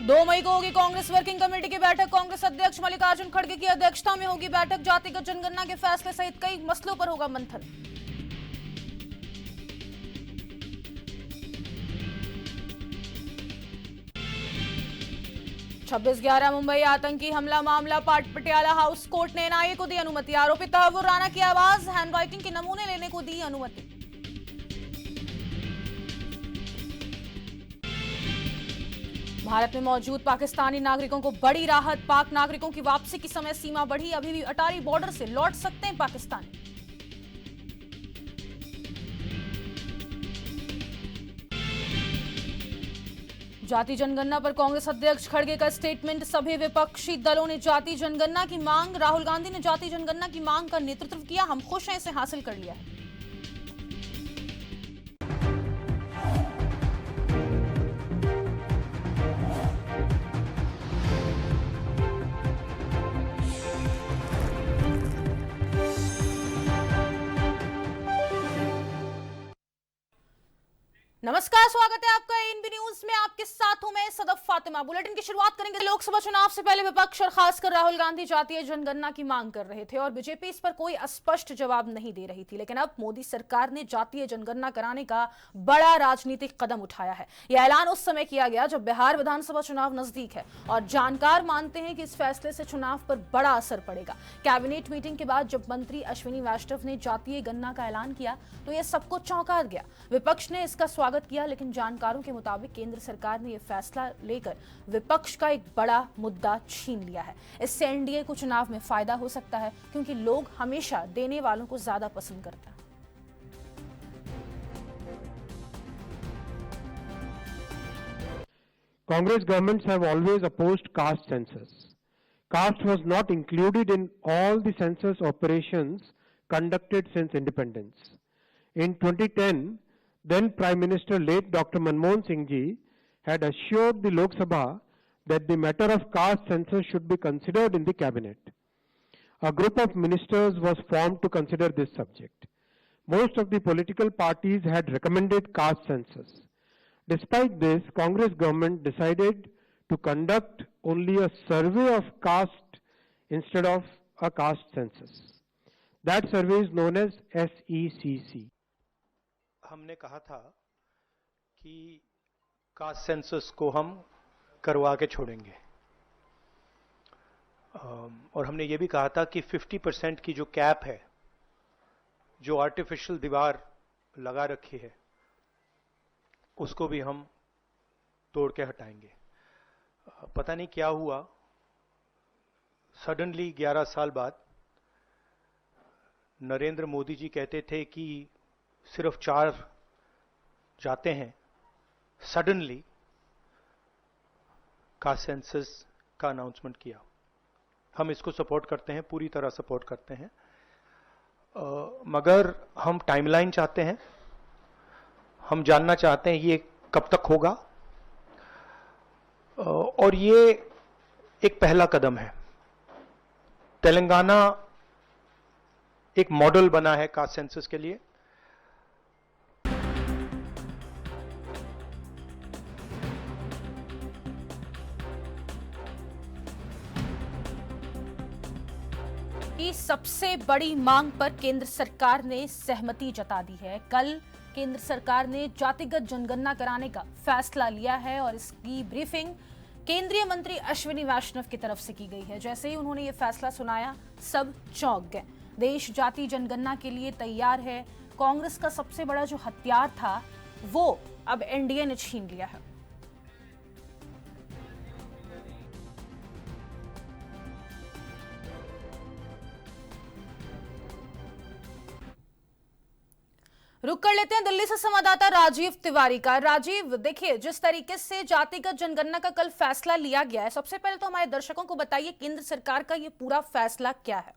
2 मई को होगी Congress working committee की बैठक। कांग्रेस अध्यक्ष मल्लिकार्जुन खड़गे की अध्यक्षता में होगी बैठक। जातिगत जनगणना के फैसले सहित कई मसलों पर होगा मंथन। छब्बीस 11 मुंबई आतंकी हमला मामला पटियाला हाउस कोर्ट ने एनआईए को दी अनुमति। आरोपी तहव्वुर राना की आवाज हैंडराइटिंग के नमूने लेने को दी अनुमति। भारत में मौजूद पाकिस्तानी नागरिकों को बड़ी राहत। पाक नागरिकों की वापसी की समय सीमा बढ़ी। अभी भी अटारी बॉर्डर से लौट सकते हैं पाकिस्तानी। जाति जनगणना पर कांग्रेस अध्यक्ष खड़गे का स्टेटमेंट। सभी विपक्षी दलों ने जाति जनगणना की मांग। राहुल गांधी ने जाति जनगणना की मांग का नेतृत्व किया। हम खुश हैं, इसे हासिल कर लिया है। नमस्कार, स्वागत है आपका एएनबी न्यूज में। आपके साथ हूं मैं सदफ फातिमा। बुलेटिन की शुरुआत करेंगे। लोकसभा चुनाव से पहले विपक्ष और खासकर राहुल गांधी जातीय जनगणना की मांग कर रहे थे और बीजेपी इस पर कोई स्पष्ट जवाब नहीं दे रही थी। लेकिन अब मोदी सरकार ने जातीय जनगणना कराने का बड़ा राजनीतिक कदम उठाया है। यह ऐलान उस समय किया गया जब बिहार विधानसभा चुनाव नजदीक है और जानकार मानते हैं कि इस फैसले से चुनाव पर बड़ा असर पड़ेगा। कैबिनेट मीटिंग के बाद जब मंत्री अश्विनी वैष्णव ने जातीय गणना का ऐलान किया तो यह सबको चौंका गया। विपक्ष ने इसका स्वागत किया, लेकिन जानकारों के मुताबिक केंद्र सरकार ने यह फैसला लेकर विपक्ष का एक बड़ा मुद्दा छीन लिया है। इससे एनडीए को चुनाव में फायदा हो सकता है, क्योंकि लोग हमेशा देने वालों को ज्यादा पसंद करते हैं। Congress governments have always opposed caste census. Caste was not included in all the census operations conducted since independence. In 2010, then Prime Minister late Dr. Manmohan Singh ji had assured the Lok Sabha that the matter of caste census should be considered in the cabinet. A group of ministers was formed to consider this subject. Most of the political parties had recommended caste census. Despite this, Congress government decided to conduct only a survey of caste instead of a caste census. That survey is known as SECC. हमने कहा था कि caste census को हम करवा के छोड़ेंगे और हमने ये भी कहा था कि 50% की जो कैप है, जो आर्टिफिशियल दीवार लगा रखी है, उसको भी हम तोड़ के हटाएंगे। पता नहीं क्या हुआ, सडनली 11 साल बाद नरेंद्र मोदी जी कहते थे कि सिर्फ 4 जाते हैं। सडनली कास्ट सेंसस का अनाउंसमेंट किया। हम इसको सपोर्ट करते हैं, पूरी तरह सपोर्ट करते हैं, मगर हम टाइमलाइन चाहते हैं। हम जानना चाहते हैं ये कब तक होगा और ये एक पहला कदम है। तेलंगाना एक मॉडल बना है कास्ट सेंसस के लिए। सबसे बड़ी मांग पर केंद्र सरकार ने सहमति जता दी है। कल केंद्र सरकार ने जातिगत जनगणना कराने का फैसला लिया है और इसकी ब्रीफिंग केंद्रीय मंत्री अश्विनी वैष्णव की तरफ से की गई है। जैसे ही उन्होंने ये फैसला सुनाया, सब चौंक गए। देश जाति जनगणना के लिए तैयार है। कांग्रेस का सबसे बड़ा जो हथियार था वो अब एनडीए ने छीन लिया है। रुक कर लेते हैं दिल्ली से संवाददाता राजीव तिवारी का। राजीव, देखिए, जिस तरीके से जातिगत जनगणना का कल फैसला लिया गया है, सबसे पहले तो हमारे दर्शकों को बताइए केंद्र सरकार का ये पूरा फैसला क्या है।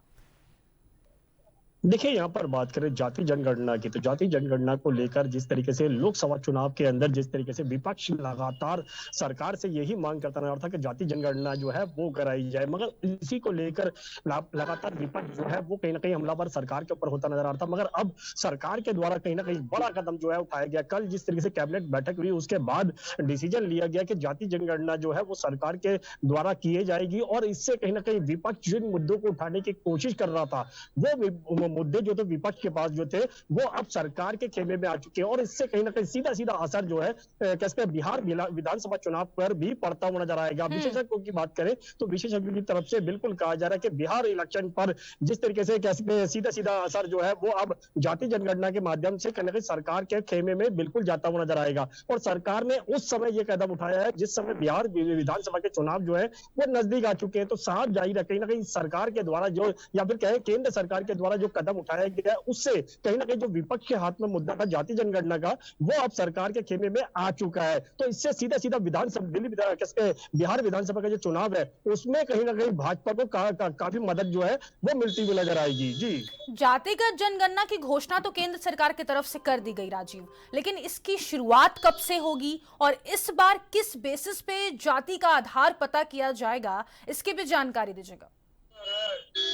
देखिए, यहाँ पर बात करें जाति जनगणना की, तो जाति जनगणना को लेकर जिस तरीके से लोकसभा चुनाव के अंदर जिस तरीके से विपक्ष लगातार सरकार से यही मांग करता रहा था कि जाति जनगणना जो है वो कराई जाए, मगर इसी को लेकर लगातार विपक्ष जो है वो कहीं ना कहीं हमलावर सरकार के ऊपर होता नजर आ रहा था। मगर अब सरकार के द्वारा कहीं ना कहीं बड़ा कदम जो है उठाया गया। कल जिस तरीके से कैबिनेट बैठक हुई उसके बाद डिसीजन लिया गया कि जाति जनगणना जो है वो सरकार के द्वारा किए जाएगी, और इससे कहीं ना कहीं विपक्ष जिन मुद्दों को उठाने की कोशिश कर रहा था वो मुद्दे जो थे विपक्ष के पास जो थे वो अब सरकार के खेमे में आ चुके हैं, और इससे कहीं ना कहीं सीधा सीधा असर जो है कैसे बिहार विधानसभा चुनाव पर भी पड़ता हुआ नजर आएगा। विशेषज्ञों की बात करें तो विशेषज्ञों की तरफ से बिल्कुल कहा जा रहा है कि बिहार इलेक्शन पर जिस तरीके से कैसे सीधा सीधा असर जो है वो अब जाति जनगणना के माध्यम से कहीं ना कहीं सरकार के खेमे में बिल्कुल जाता हुआ नजर आएगा। और सरकार ने उस समय ये कदम उठाया है जिस समय बिहार विधानसभा के चुनाव जो है वो नजदीक आ चुके हैं, तो साफ जाहिर है कहीं ना कहीं सरकार के द्वारा जो, या फिर कहें केंद्र सरकार के द्वारा जो कदम उठाया गया उससे कहीं ना कहीं जो विपक्ष के हाथ में मुद्दा था जाति जनगणना का वो अब सरकार के खेमे में आ चुका है। तो इससे सीधा सीधा बिहार विधानसभा का जो चुनाव है उसमें कहीं ना कहीं भाजपा को काफी मदद जो है वो मिलती हुई नजर आएगी। जी, जातिगत जनगणना की घोषणा तो केंद्र सरकार की तरफ से कर दी गई राजीव, लेकिन इसकी शुरुआत कब से होगी और इस बार किस बेसिस पे जाति का आधार पता किया जाएगा, इसकी भी जानकारी दीजिएगा।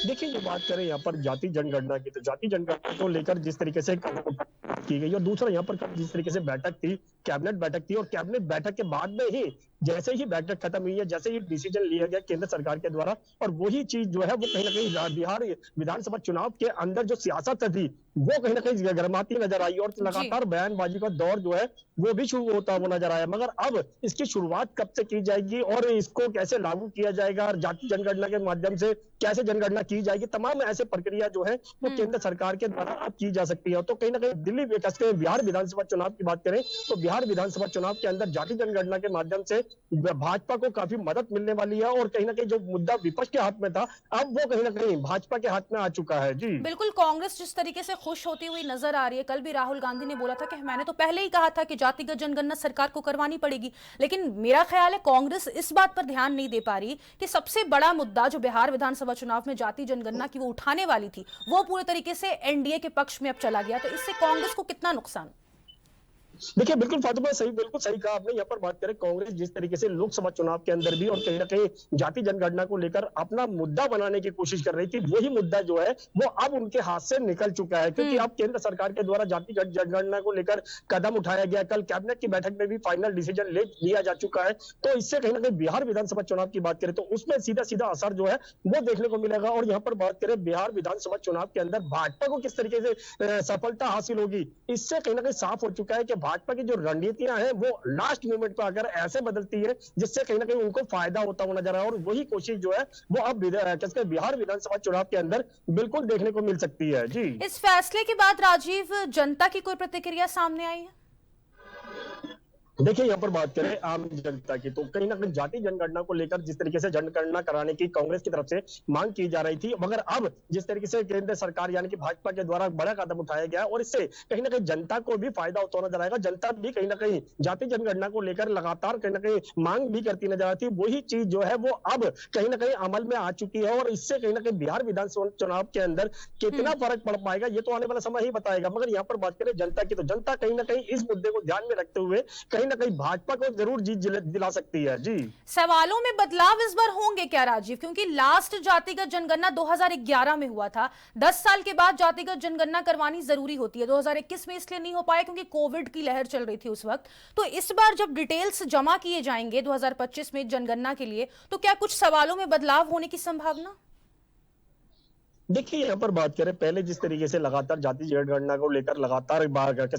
देखिए, ये बात करें यहाँ पर जाति जनगणना की, तो जाति जनगणना को लेकर जिस तरीके से की गई, और दूसरा यहाँ पर जिस तरीके से बैठक थी, कैबिनेट बैठक थी, और कैबिनेट बैठक के बाद में ही जैसे ही बैठक खत्म हुई है, जैसे ही डिसीजन लिया गया केंद्र सरकार के द्वारा, और वही चीज जो है वो कहीं ना कहीं बिहार विधानसभा चुनाव के अंदर जो सियासत थी वो कहीं ना कहीं गर्माती नजर आई, और लगातार बयानबाजी का दौर जो है वो भी शुरू होता हुआ नजर आया। मगर अब इसकी शुरुआत कब से की जाएगी और इसको कैसे लागू किया जाएगा और जाति जनगणना के माध्यम से कैसे जनगणना की जाएगी, तमाम ऐसे प्रक्रिया जो है वो केंद्र सरकार के द्वारा अब की जा सकती है। तो कहीं ना कहीं दिल्ली बिहार विधानसभा चुनाव की बात करें तो बिहार विधानसभा चुनाव के अंदर जाति जनगणना के माध्यम से भाजपा को काफी मदद मिलने वाली है, और कहीं ना कहीं जो मुद्दा विपक्ष के हाथ में था अब वो कहीं ना कहीं भाजपा के हाथ में आ चुका है। जी बिल्कुल, कांग्रेस जिस तरीके से खुश होती हुई नजर आ रही है, कल भी राहुल गांधी ने बोला था कि मैंने तो पहले ही कहा था कि जातिगत जनगणना सरकार को करवानी पड़ेगी, लेकिन मेरा ख्याल है कांग्रेस इस बात पर ध्यान नहीं दे पा रही कि सबसे बड़ा मुद्दा जो बिहार विधानसभा चुनाव में जाति जनगणना की वो उठाने वाली थी वो पूरे तरीके से एनडीए के पक्ष में अब चला गया, तो इससे कांग्रेस को कितना नुकसान? देखिए, बिल्कुल फातिमा, बिल्कुल सही कहा आपने। यहाँ पर बात करें कांग्रेस जिस तरीके से लोकसभा चुनाव के अंदर भी और कहीं ना कहीं जाति जनगणना को लेकर अपना मुद्दा बनाने की कोशिश कर रही थी, वही मुद्दा जो है वो अब उनके हाथ से निकल चुका है, क्योंकि अब केंद्र सरकार के द्वारा जाति जनगणना को लेकर कदम उठाया गया। कल कैबिनेट की बैठक में भी फाइनल डिसीजन लिया जा चुका है, तो इससे कहीं ना कहीं बिहार विधानसभा चुनाव की बात करें तो उसमें सीधा सीधा असर जो है वो देखने को मिलेगा। और यहाँ पर बात करें बिहार विधानसभा चुनाव के अंदर भाजपा को किस तरीके से सफलता हासिल होगी, इससे कहीं ना कहीं साफ हो चुका है कि भाजपा की जो रणनीतियां हैं वो लास्ट मोमेंट पर अगर ऐसे बदलती है जिससे कहीं ना कहीं उनको फायदा होता हुआ नजर आए, और वही कोशिश जो है वो अब बिहार विधानसभा चुनाव के अंदर बिल्कुल देखने को मिल सकती है। जी, इस फैसले के बाद राजीव जनता की कोई प्रतिक्रिया सामने आई है? देखिए, यहाँ पर बात करें आम जनता की, तो कहीं ना कहीं जाति जनगणना को लेकर जिस तरीके से जनगणना कराने की कांग्रेस की तरफ से मांग की जा रही थी, मगर अब जिस तरीके से केंद्र सरकार यानी कि भाजपा के द्वारा बड़ा कदम उठाया गया और इससे कहीं ना कहीं जनता को भी फायदा होता नजर आएगा। जनता भी कहीं ना कहीं जाति जनगणना को लेकर लगातार कहीं ना कहीं मांग भी करती नजर आती है, वही चीज जो है वो अब कहीं ना कहीं अमल में आ चुकी है, और इससे कहीं ना कहीं बिहार विधानसभा चुनाव के अंदर कितना फर्क पड़ पाएगा ये तो आने वाला समय ही बताएगा। मगर यहाँ पर बात करें जनता की, तो जनता कहीं ना कहीं इस मुद्दे को ध्यान में रखते हुए कहीं ना कहीं भाजपा जरूर जीत दिला सकती है। जी, सवालों में बदलाव इस बार होंगे क्या राजीव? क्योंकि लास्ट जातिगत जनगणना 2011 में हुआ था, 10 साल के बाद जातिगत जनगणना करवानी जरूरी होती है। 2021 में इसलिए नहीं हो पाया क्योंकि कोविड की लहर चल रही थी उस वक्त। तो इस बार जब डिटेल्स जमा किए जाएंगे 2025 में जनगणना के लिए, तो क्या कुछ सवालों में बदलाव होने की संभावना? देखिए, यहाँ पर बात करें पहले जिस तरीके से लगातार जाति जनगणना को लेकर लगातार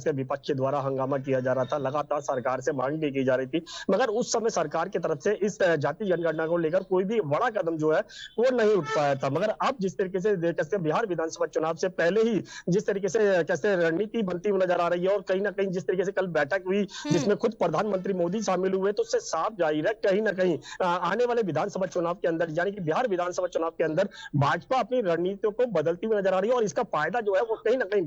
विपक्ष के द्वारा हंगामा किया जा रहा था, लगातार सरकार से मांग भी की जा रही थी, मगर उस समय सरकार की तरफ से इस जाति जनगणना को लेकर कोई भी बड़ा कदम जो है वो नहीं उठ पाया था। मगर अब जिस तरीके से बिहार विधानसभा चुनाव से पहले ही जिस तरीके से रणनीति बनती हुई नजर आ रही है, और कहीं ना कहीं जिस तरीके से कल बैठक हुई जिसमें खुद प्रधानमंत्री मोदी शामिल हुए, तो उससे साफ जाहिर है कहीं ना कहीं आने वाले विधानसभा चुनाव के अंदर यानी कि बिहार विधानसभा चुनाव के अंदर भाजपा अपनी रणनीति रणनीतियों को बदलती हुई नजर आ रही है और इसका फायदा जो है वो कहीं ना कहीं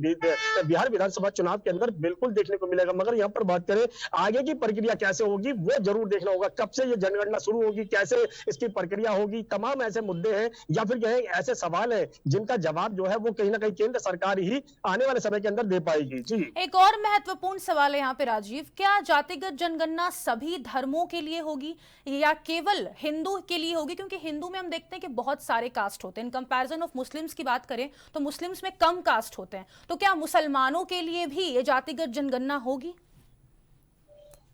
बिहार विधानसभा चुनाव के अंदर बिल्कुल देखने को मिलेगा। मगर यहाँ पर बात करें आगे की प्रक्रिया कैसे होगी वो जरूर देखना होगा। कब से ये जनगणना शुरू होगी, कैसे इसकी प्रक्रिया होगी, तमाम ऐसे मुद्दे हैं या फिर कहें ऐसे सवाल हैं जिनका जवाब जो है वो कहीं ना कहीं केंद्र सरकार ही आने वाले समय के अंदर दे पाएगी। जी, एक और महत्वपूर्ण सवाल है यहाँ पे राजीव, क्या जातिगत जनगणना सभी धर्मों के लिए होगी या केवल हिंदू के लिए होगी? क्योंकि हिंदू में हम देखते हैं कि बहुत सारे कास्ट होते हैं। इन कंपैरिजन ऑफ मुस्लिम्स की बात करें तो मुस्लिम्स में कम कास्ट होते हैं, तो क्या मुसलमानों के लिए भी ये जातिगत जनगणना होगी?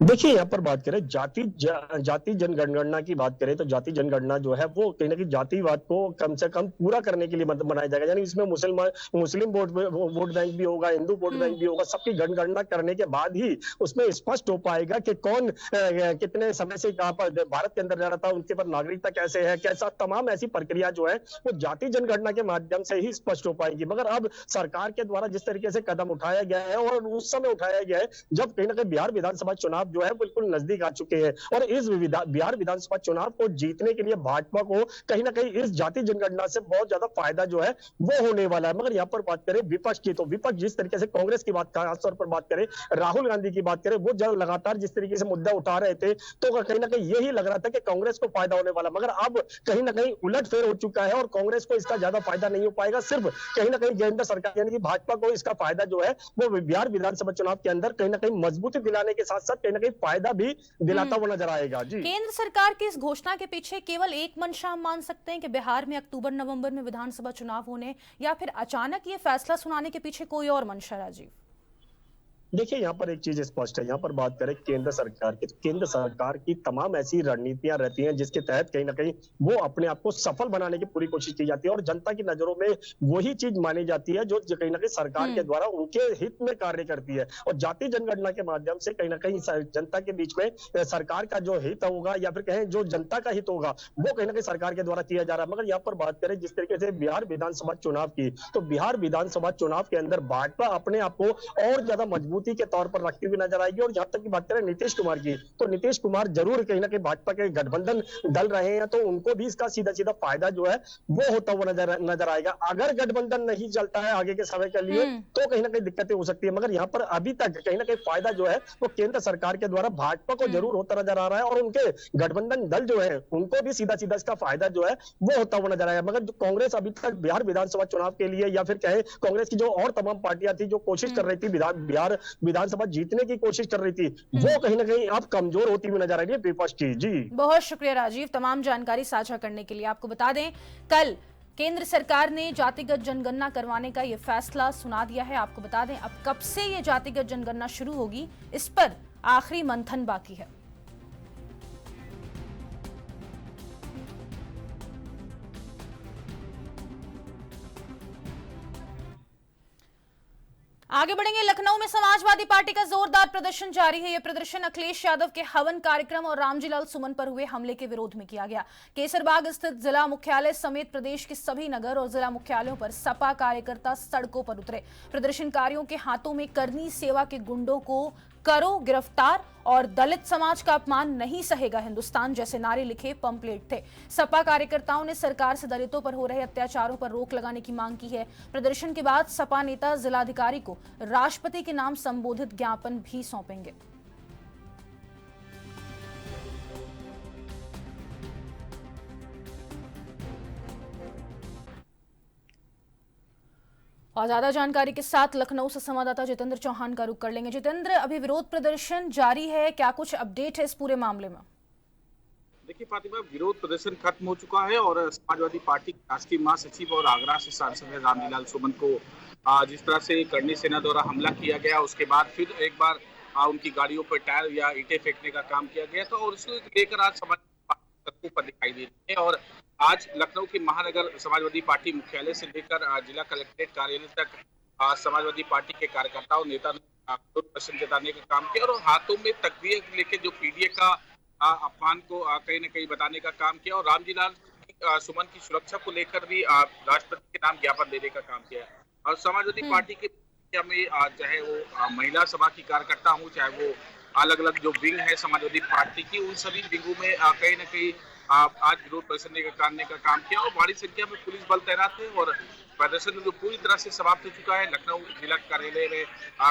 देखिए यहाँ पर बात करें जाति जनगणना की बात करें तो जाति जनगणना जो है वो कहीं ना कहीं जातिवाद को कम से कम पूरा करने के लिए मतलब बनाया जाएगा। यानी इसमें मुस्लिम वोट बैंक भी होगा, हिंदू वोट बैंक भी होगा। सबकी जनगणना करने के बाद ही उसमें स्पष्ट हो पाएगा कि कौन कितने समय से कहाँ पर भारत के अंदर रह रहा था, उनके पर नागरिकता कैसे है, कैसा, तमाम ऐसी प्रक्रिया जो है वो जाति जनगणना के माध्यम से ही स्पष्ट हो पाएगी। मगर अब सरकार के द्वारा जिस तरीके से कदम उठाया गया है और उस समय उठाया गया है जब कहीं ना कहीं बिहार विधानसभा चुनाव जो है बिल्कुल नजदीक आ चुके हैं और इस बिहार विधानसभा चुनाव को जीतने के लिए भाजपा को कहीं ना कहीं इस जाति जनगणना से बहुत ज्यादा फायदा जो है वो होने वाला है। मगर यहाँ पर बात करें विपक्ष की, तो विपक्ष जिस तरीके से कांग्रेस की बात खासतौर पर बात करें, राहुल गांधी की बात करें, वो जब लगातार जिस तरीके से मुद्दा उठा रहे थे तो कहीं ना कहीं यही लग रहा था कि कांग्रेस को फायदा होने वाला। मगर अब कहीं ना कहीं उलटफेर हो चुका है और कांग्रेस को इसका ज्यादा फायदा नहीं हो पाएगा। सिर्फ कहीं ना कहीं केंद्र सरकार यानी कि भाजपा को इसका फायदा जो है वो बिहार विधानसभा चुनाव के अंदर कहीं ना कहीं मजबूती दिलाने के साथ साथ कहीं ना कहीं फायदा भी दिलाता हुआ नजर आएगा। जी, केंद्र सरकार की इस घोषणा के पीछे केवल एक मंशा हम मान सकते हैं कि बिहार में अक्टूबर नवंबर में विधानसभा चुनाव होने, या फिर अचानक ये फैसला सुनाने के पीछे कोई और मंशा? राजीव देखिए यहाँ पर एक चीज स्पष्ट है। यहाँ पर बात करें केंद्र सरकार की, तो केंद्र सरकार की तमाम ऐसी रणनीतियां रहती हैं जिसके तहत कहीं ना कहीं वो अपने आप को सफल बनाने की पूरी कोशिश की जाती है और जनता की नजरों में वही चीज मानी जाती है जो कहीं ना कहीं सरकार के द्वारा उनके हित में कार्य करती है। और जाति जनगणना के माध्यम से कहीं ना कहीं जनता के बीच में सरकार का जो हित होगा या फिर कहें जो जनता का हित होगा वो कहीं ना कहीं सरकार के द्वारा किया जा रहा है। मगर यहाँ पर बात करें जिस तरीके से बिहार विधानसभा चुनाव की, तो बिहार विधानसभा चुनाव के अंदर भाजपा अपने आप को और ज्यादा मजबूती के तौर पर रखती हुई नजर आएगी। और जहां तक की बात करें नीतीश कुमार की, तो नीतीश कुमार जरूर कहीं ना कहीं भाजपा के गठबंधन दल रहे हैं तो उनको भी इसका सीधा सीधा फायदा जो है वो होता हुआ नजर आएगा। अगर गठबंधन नहीं चलता है आगे के समय के लिए तो कहीं ना कहीं दिक्कतें हो सकती है। मगर यहाँ पर अभी तक कहीं ना कहीं फायदा जो है वो केंद्र सरकार के द्वारा भाजपा को जरूर होता नजर आ रहा है और उनके गठबंधन दल जो है उनको भी सीधा सीधा इसका फायदा जो है वो होता हुआ नजर आएगा। मगर कांग्रेस अभी तक बिहार विधानसभा चुनाव के लिए या फिर कहे कांग्रेस की जो और तमाम पार्टियां थी जो कोशिश कर रही थी बिहार विधानसभा जीतने की कोशिश कर रही थी वो कहीं ना कहीं अब कमजोर होती हुई नजर आ रही है विपक्ष की। जी, बहुत शुक्रिया राजीव तमाम जानकारी साझा करने के लिए। आपको बता दें कल केंद्र सरकार ने जातिगत जनगणना करवाने का यह फैसला सुना दिया है। आपको बता दें अब कब से ये जातिगत जनगणना शुरू होगी इस पर आखिरी मंथन बाकी है। आगे बढ़ेंगे, लखनऊ में समाजवादी पार्टी का जोरदार प्रदर्शन जारी है। यह प्रदर्शन अखिलेश यादव के हवन कार्यक्रम और रामजीलाल सुमन पर हुए हमले के विरोध में किया गया। केसरबाग स्थित जिला मुख्यालय समेत प्रदेश के सभी नगर और जिला मुख्यालयों पर सपा कार्यकर्ता सड़कों पर उतरे। प्रदर्शनकारियों के हाथों में करनी सेवा के गुंडों को करो गिरफ्तार और दलित समाज का अपमान नहीं सहेगा हिंदुस्तान जैसे नारे लिखे पंपलेट थे। सपा कार्यकर्ताओं ने सरकार से दलितों पर हो रहे अत्याचारों पर रोक लगाने की मांग की है। प्रदर्शन के बाद सपा नेता जिलाधिकारी को राष्ट्रपति के नाम संबोधित ज्ञापन भी सौंपेंगे। और ज्यादा जानकारी के साथ लखनऊ से संवाददाता जितेंद्र चौहान का रुख कर लेंगे। जितेंद्र, अभी विरोध प्रदर्शन जारी है, क्या कुछ अपडेट है इस पूरे मामले में? देखिए फातिमा, विरोध प्रदर्शन खत्म हो चुका है और समाजवादी पार्टी के राष्ट्रीय महासचिव और आगरा से सांसद रामजीलाल सुमन को जिस तरह से करनी सेना द्वारा हमला किया गया उसके बाद फिर एक बार उनकी गाड़ियों पर टायर या ईंटें फेंकने का काम किया गया था और उसको लेकर आज समाजवादी पार्टी सड़कों पर दिखाई दे रही है। और आज लखनऊ के महानगर समाजवादी पार्टी मुख्यालय से लेकर जिला कलेक्ट्रेट कार्यालय तक समाजवादी पार्टी के कार्यकर्ताओं नेता ने प्रदर्शन जताने का काम किया और हाथों में तकबीर लेकर जो पीडीए का अपमान को कहीं न कहीं बताने का काम किया और रामजीलाल सुमन की सुरक्षा को लेकर भी राष्ट्रपति के नाम ज्ञापन देने का काम किया। और समाजवादी पार्टी के में चाहे वो महिला सभा की कार्यकर्ता हूँ, चाहे वो अलग अलग जो विंग है समाजवादी पार्टी की, उन सभी विंगों में कहीं न कहीं आज विरोध प्रदर्शन करने का काम किया और बड़ी संख्या में पुलिस बल तैनात है और प्रदर्शन जो पूरी तरह से समाप्त हो चुका है। लखनऊ जिला कार्यालय में,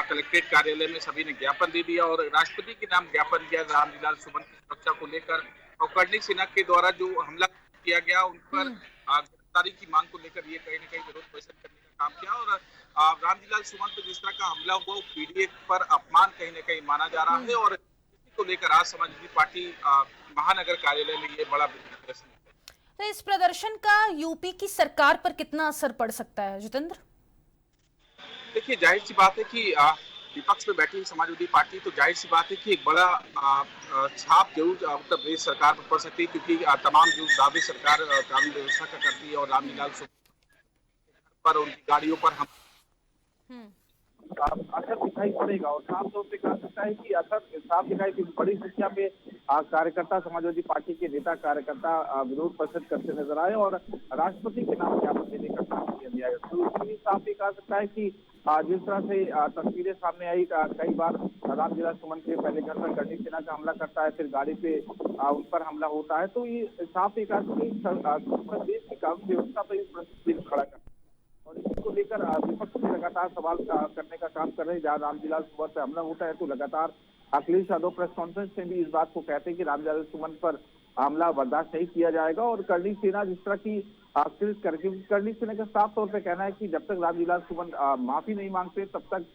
कलेक्ट्रेट कार्यालय में सभी ने ज्ञापन दे दिया और राष्ट्रपति के नाम ज्ञापन दिया रामलीलाल सुमन की सुरक्षा को लेकर। और कर्णी सेना के द्वारा जो हमला किया गया उन पर गिरफ्तारी की मांग को लेकर ये कहीं न कहीं विरोध प्रदर्शन करने का काम किया। और रामलीलाल सुमन पर जिस तरह का हमला हुआ वो पीडीए पर अपमान कहीं न कहीं माना जा रहा है और इसी को लेकर आज समाजवादी पार्टी महानगर कार्यालय में ये बड़ा प्रदर्शन। तो इस प्रदर्शन का यूपी की सरकार पर कितना असर पड़ सकता है जितेंद्र? देखिए, जाहिर सी बात है कि विपक्ष में बैठी समाजवादी पार्टी, तो जाहिर सी बात है कि एक बड़ा छाप जरूर उत्तर प्रदेश सरकार पर पड़ सकती है, क्योंकि तमाम जो दावे सरकार कानून व्यवस्था का करती है और रामलीलाल पर उनकी गाड़ियों पर हम असर दिखाई पड़ेगा। और साफ तौर पे कहा सकता है कि असर साफ दिखाई कि बड़ी संख्या में कार्यकर्ता, समाजवादी पार्टी के नेता कार्यकर्ता विरोध प्रदर्शन करते नजर आए और राष्ट्रपति के नाम ज्ञापन देने का काम किया गया है। तो इसलिए साफ ये कहा सकता है कि जिस तरह से तस्वीरें सामने आई, कई बार रामलीलाल सुमन के पहले घर पर कर्णी सेना का हमला करता है, फिर गाड़ी पे उन पर हमला होता है, तो ये साफ ये कहा सकता है कि देश की कानून व्यवस्था पर इस प्रश्न खड़ा करता है और इसको लेकर विपक्ष में लगातार सवाल करने का काम कर रहे हैं। जहाँ रामलीलाल सुमन पर हमला होता है तो लगातार अखिलेश यादव प्रेस कॉन्फ्रेंस में भी इस बात को कहते हैं कि रामलीलाल सुमन पर हमला बर्दाश्त नहीं किया जाएगा और कर्णी सेना जिस तरह की कर्णी सेना का साफ तौर पर कहना है कि जब तक रामलीलाल सुमन माफी नहीं मांगते तब तक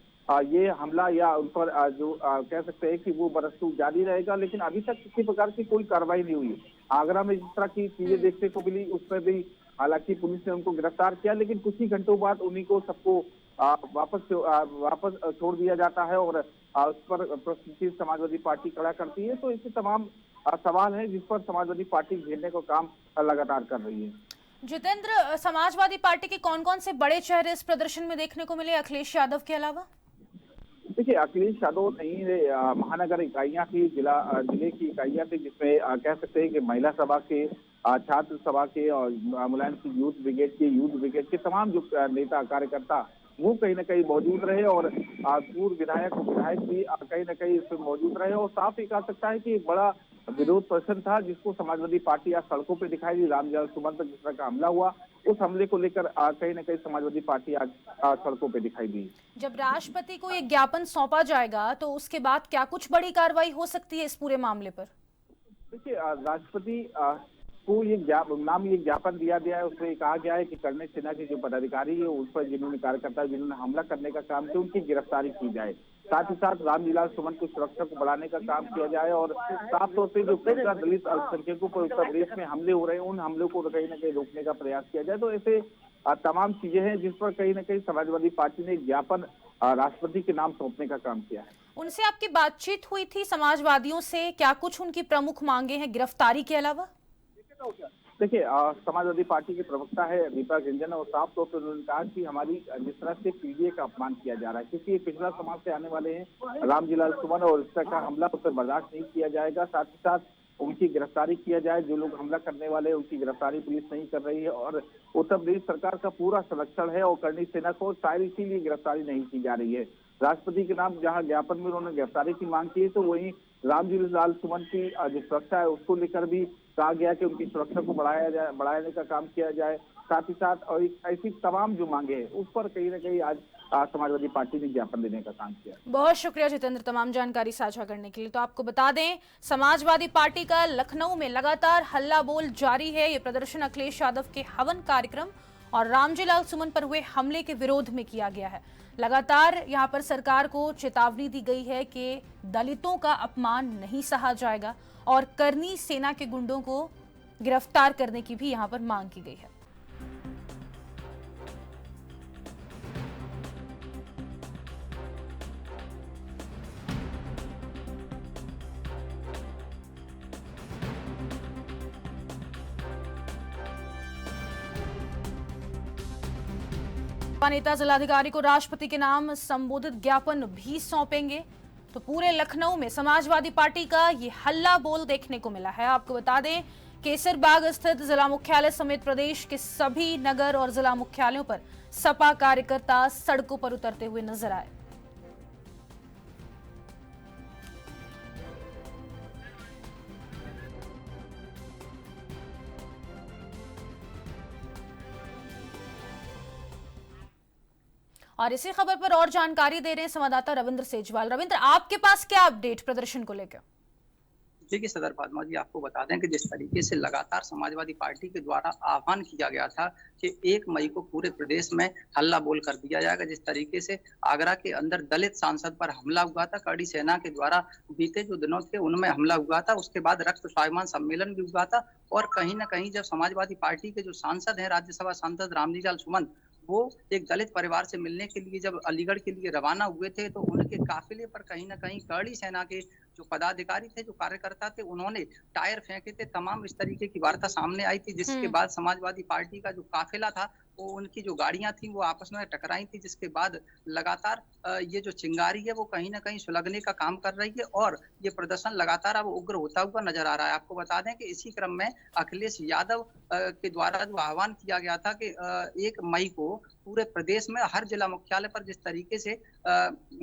ये हमला या उन पर जो कह सकते हैं कि वो बरसतू जारी रहेगा। लेकिन अभी तक किसी प्रकार की कोई कार्रवाई नहीं हुई। आगरा में जिस तरह की चीजें देखने को मिली उसमें भी हालांकि पुलिस ने उनको गिरफ्तार किया, लेकिन कुछ ही घंटों बाद उन्हीं को सबको वापस छोड़ दिया जाता है और उस पर प्रश्नचिन्ह समाजवादी पार्टी खड़ा करती है। तो ऐसे तमाम सवाल हैं जिस पर समाजवादी पार्टी घेरने का काम लगातार कर रही है। जितेंद्र, समाजवादी पार्टी के कौन कौन से बड़े चेहरे इस प्रदर्शन में देखने को मिले अखिलेश यादव के अलावा? देखिए, अखिलेश यादव नहीं, महानगर इकाइयां थी, जिले की इकाइयां थी, जिसमें कह सकते हैं कि महिला सभा के, छात्र सभा के और मुलायम सिंह यूथ ब्रिगेड के तमाम जो नेता कार्यकर्ता वो कहीं ना कहीं मौजूद रहे और पूर्व विधायक भी कहीं ना कहीं इसमें मौजूद रहे और साफ ही कहा सकता है कि एक बड़ा विरोध प्रदर्शन था जिसको समाजवादी पार्टी आज सड़कों पे दिखाई दी। रामलीलाल सुमन पर जिस तरह का हमला हुआ उस हमले को लेकर कहीं ना कहीं समाजवादी पार्टी आज सड़कों पे दिखाई दी। जब राष्ट्रपति को एक ज्ञापन सौंपा जाएगा तो उसके बाद क्या कुछ बड़ी कार्रवाई हो सकती है इस पूरे मामले पर? देखिए, राष्ट्रपति को ये ज्ञापन दिया गया है, उसमें कहा गया है कि कर्णी सेना के जो पदाधिकारी है उस पर जिन्होंने कार्यकर्ता जिन्होंने हमला करने का काम किया उनकी गिरफ्तारी की जाए, साथ ही साथ रामलीलाल सुमन की सुरक्षा को बढ़ाने का काम किया जाए और साफ तौर से जो दलित अल्पसंख्यकों पर उत्तर प्रदेश में हमले हो रहे हैं उन हमलों को कहीं ना कहीं रोकने का प्रयास किया जाए। तो ऐसे तमाम चीजें हैं जिस पर कहीं ना कहीं समाजवादी पार्टी ने ज्ञापन राष्ट्रपति के नाम सौंपने का काम किया है। उनसे आपकी बातचीत हुई थी समाजवादियों से, क्या कुछ उनकी प्रमुख मांगे हैं गिरफ्तारी के अलावा? देखिए, समाजवादी पार्टी के प्रवक्ता है दीपक रंजन और साफ तौर पर उन्होंने कहा कि हमारी जिस तरह से पीडीए का अपमान किया जा रहा है, क्योंकि ये पिछड़ा समाज से आने वाले हैं रामलीलाल सुमन और इस तरह का हमला उस पर बर्दाश्त नहीं किया जाएगा। साथ ही साथ उनकी गिरफ्तारी किया जाए, जो लोग हमला करने वाले हैं उनकी गिरफ्तारी पुलिस नहीं कर रही है और उत्तर प्रदेश सरकार का पूरा संरक्षण है और कर्णी सेना को शायद इसीलिए गिरफ्तारी नहीं की जा रही है। राष्ट्रपति के नाम जहां ज्ञापन में उन्होंने गिरफ्तारी की मांग की है तो वहीं रामलीलाल सुमन की जो सुरक्षा है उसको लेकर भी कहा गया कि उनकी सुरक्षा को बढ़ाने का काम किया जाए। साथ ही साथ और ऐसी तमाम जो मांगे हैं उस पर कहीं ना कहीं आज समाजवादी पार्टी ने ज्ञापन देने का काम किया। बहुत शुक्रिया जितेंद्र तमाम जानकारी साझा करने के लिए। तो आपको बता दें, समाजवादी पार्टी का लखनऊ में लगातार हल्ला बोल जारी है। ये प्रदर्शन अखिलेश यादव के हवन कार्यक्रम और रामलीलाल सुमन पर हुए हमले के विरोध में किया गया है। लगातार यहाँ पर सरकार को चेतावनी दी गई है कि दलितों का अपमान नहीं सहा जाएगा और कर्णी सेना के गुंडों को गिरफ्तार करने की भी यहाँ पर मांग की गई है। नेता जिलाधिकारी को राष्ट्रपति के नाम संबोधित ज्ञापन भी सौंपेंगे। तो पूरे लखनऊ में समाजवादी पार्टी का ये हल्ला बोल देखने को मिला है। आपको बता दें, केसरबाग स्थित जिला मुख्यालय समेत प्रदेश के सभी नगर और जिला मुख्यालयों पर सपा कार्यकर्ता सड़कों पर उतरते हुए नजर आए। और इसी खबर पर और जानकारी दे रहे हैं संवाददाता रविंद्र सेजवाल। रविंद्र, आपके पास क्या अपडेट प्रदर्शन को लेकर? देखिए सदर फातिमा जी, आपको बता दें कि जिस तरीके से लगातार समाजवादी पार्टी के द्वारा आह्वान किया गया था कि 1 मई को पूरे प्रदेश में हल्ला बोल कर दिया जाएगा, जिस तरीके से आगरा के अंदर दलित सांसद पर हमला हुआ था, कड़ी सेना के द्वारा बीते जो दिनों थे उनमें हमला हुआ था, उसके बाद रक्त स्वाभिमान सम्मेलन भी हुआ था। और कहीं ना कहीं जब समाजवादी पार्टी के जो सांसद हैं, राज्यसभा सांसद रामलीलाल सुमन, वो एक दलित परिवार से मिलने के लिए जब अलीगढ़ के लिए रवाना हुए थे, तो उनके काफिले पर कहीं ना कहीं कड़ी सेना के जो पदाधिकारी थे, जो कार्यकर्ता थे, उन्होंने टायर फेंके थे। तमाम इस तरीके की वार्ता सामने आई थी, जिसके बाद समाजवादी पार्टी का जो काफिला था, वो उनकी जो गाड़ियां थी वो आपस में टकराई थी, जिसके बाद लगातार ये जो चिंगारी है वो कहीं ना कहीं सुलगने का काम कर रही है और ये प्रदर्शन लगातार अब उग्र होता हुआ नजर आ रहा है। आपको बता दें कि इसी क्रम में अखिलेश यादव के द्वारा जो आह्वान किया गया था कि 1 मई को पूरे प्रदेश में हर जिला मुख्यालय पर जिस तरीके से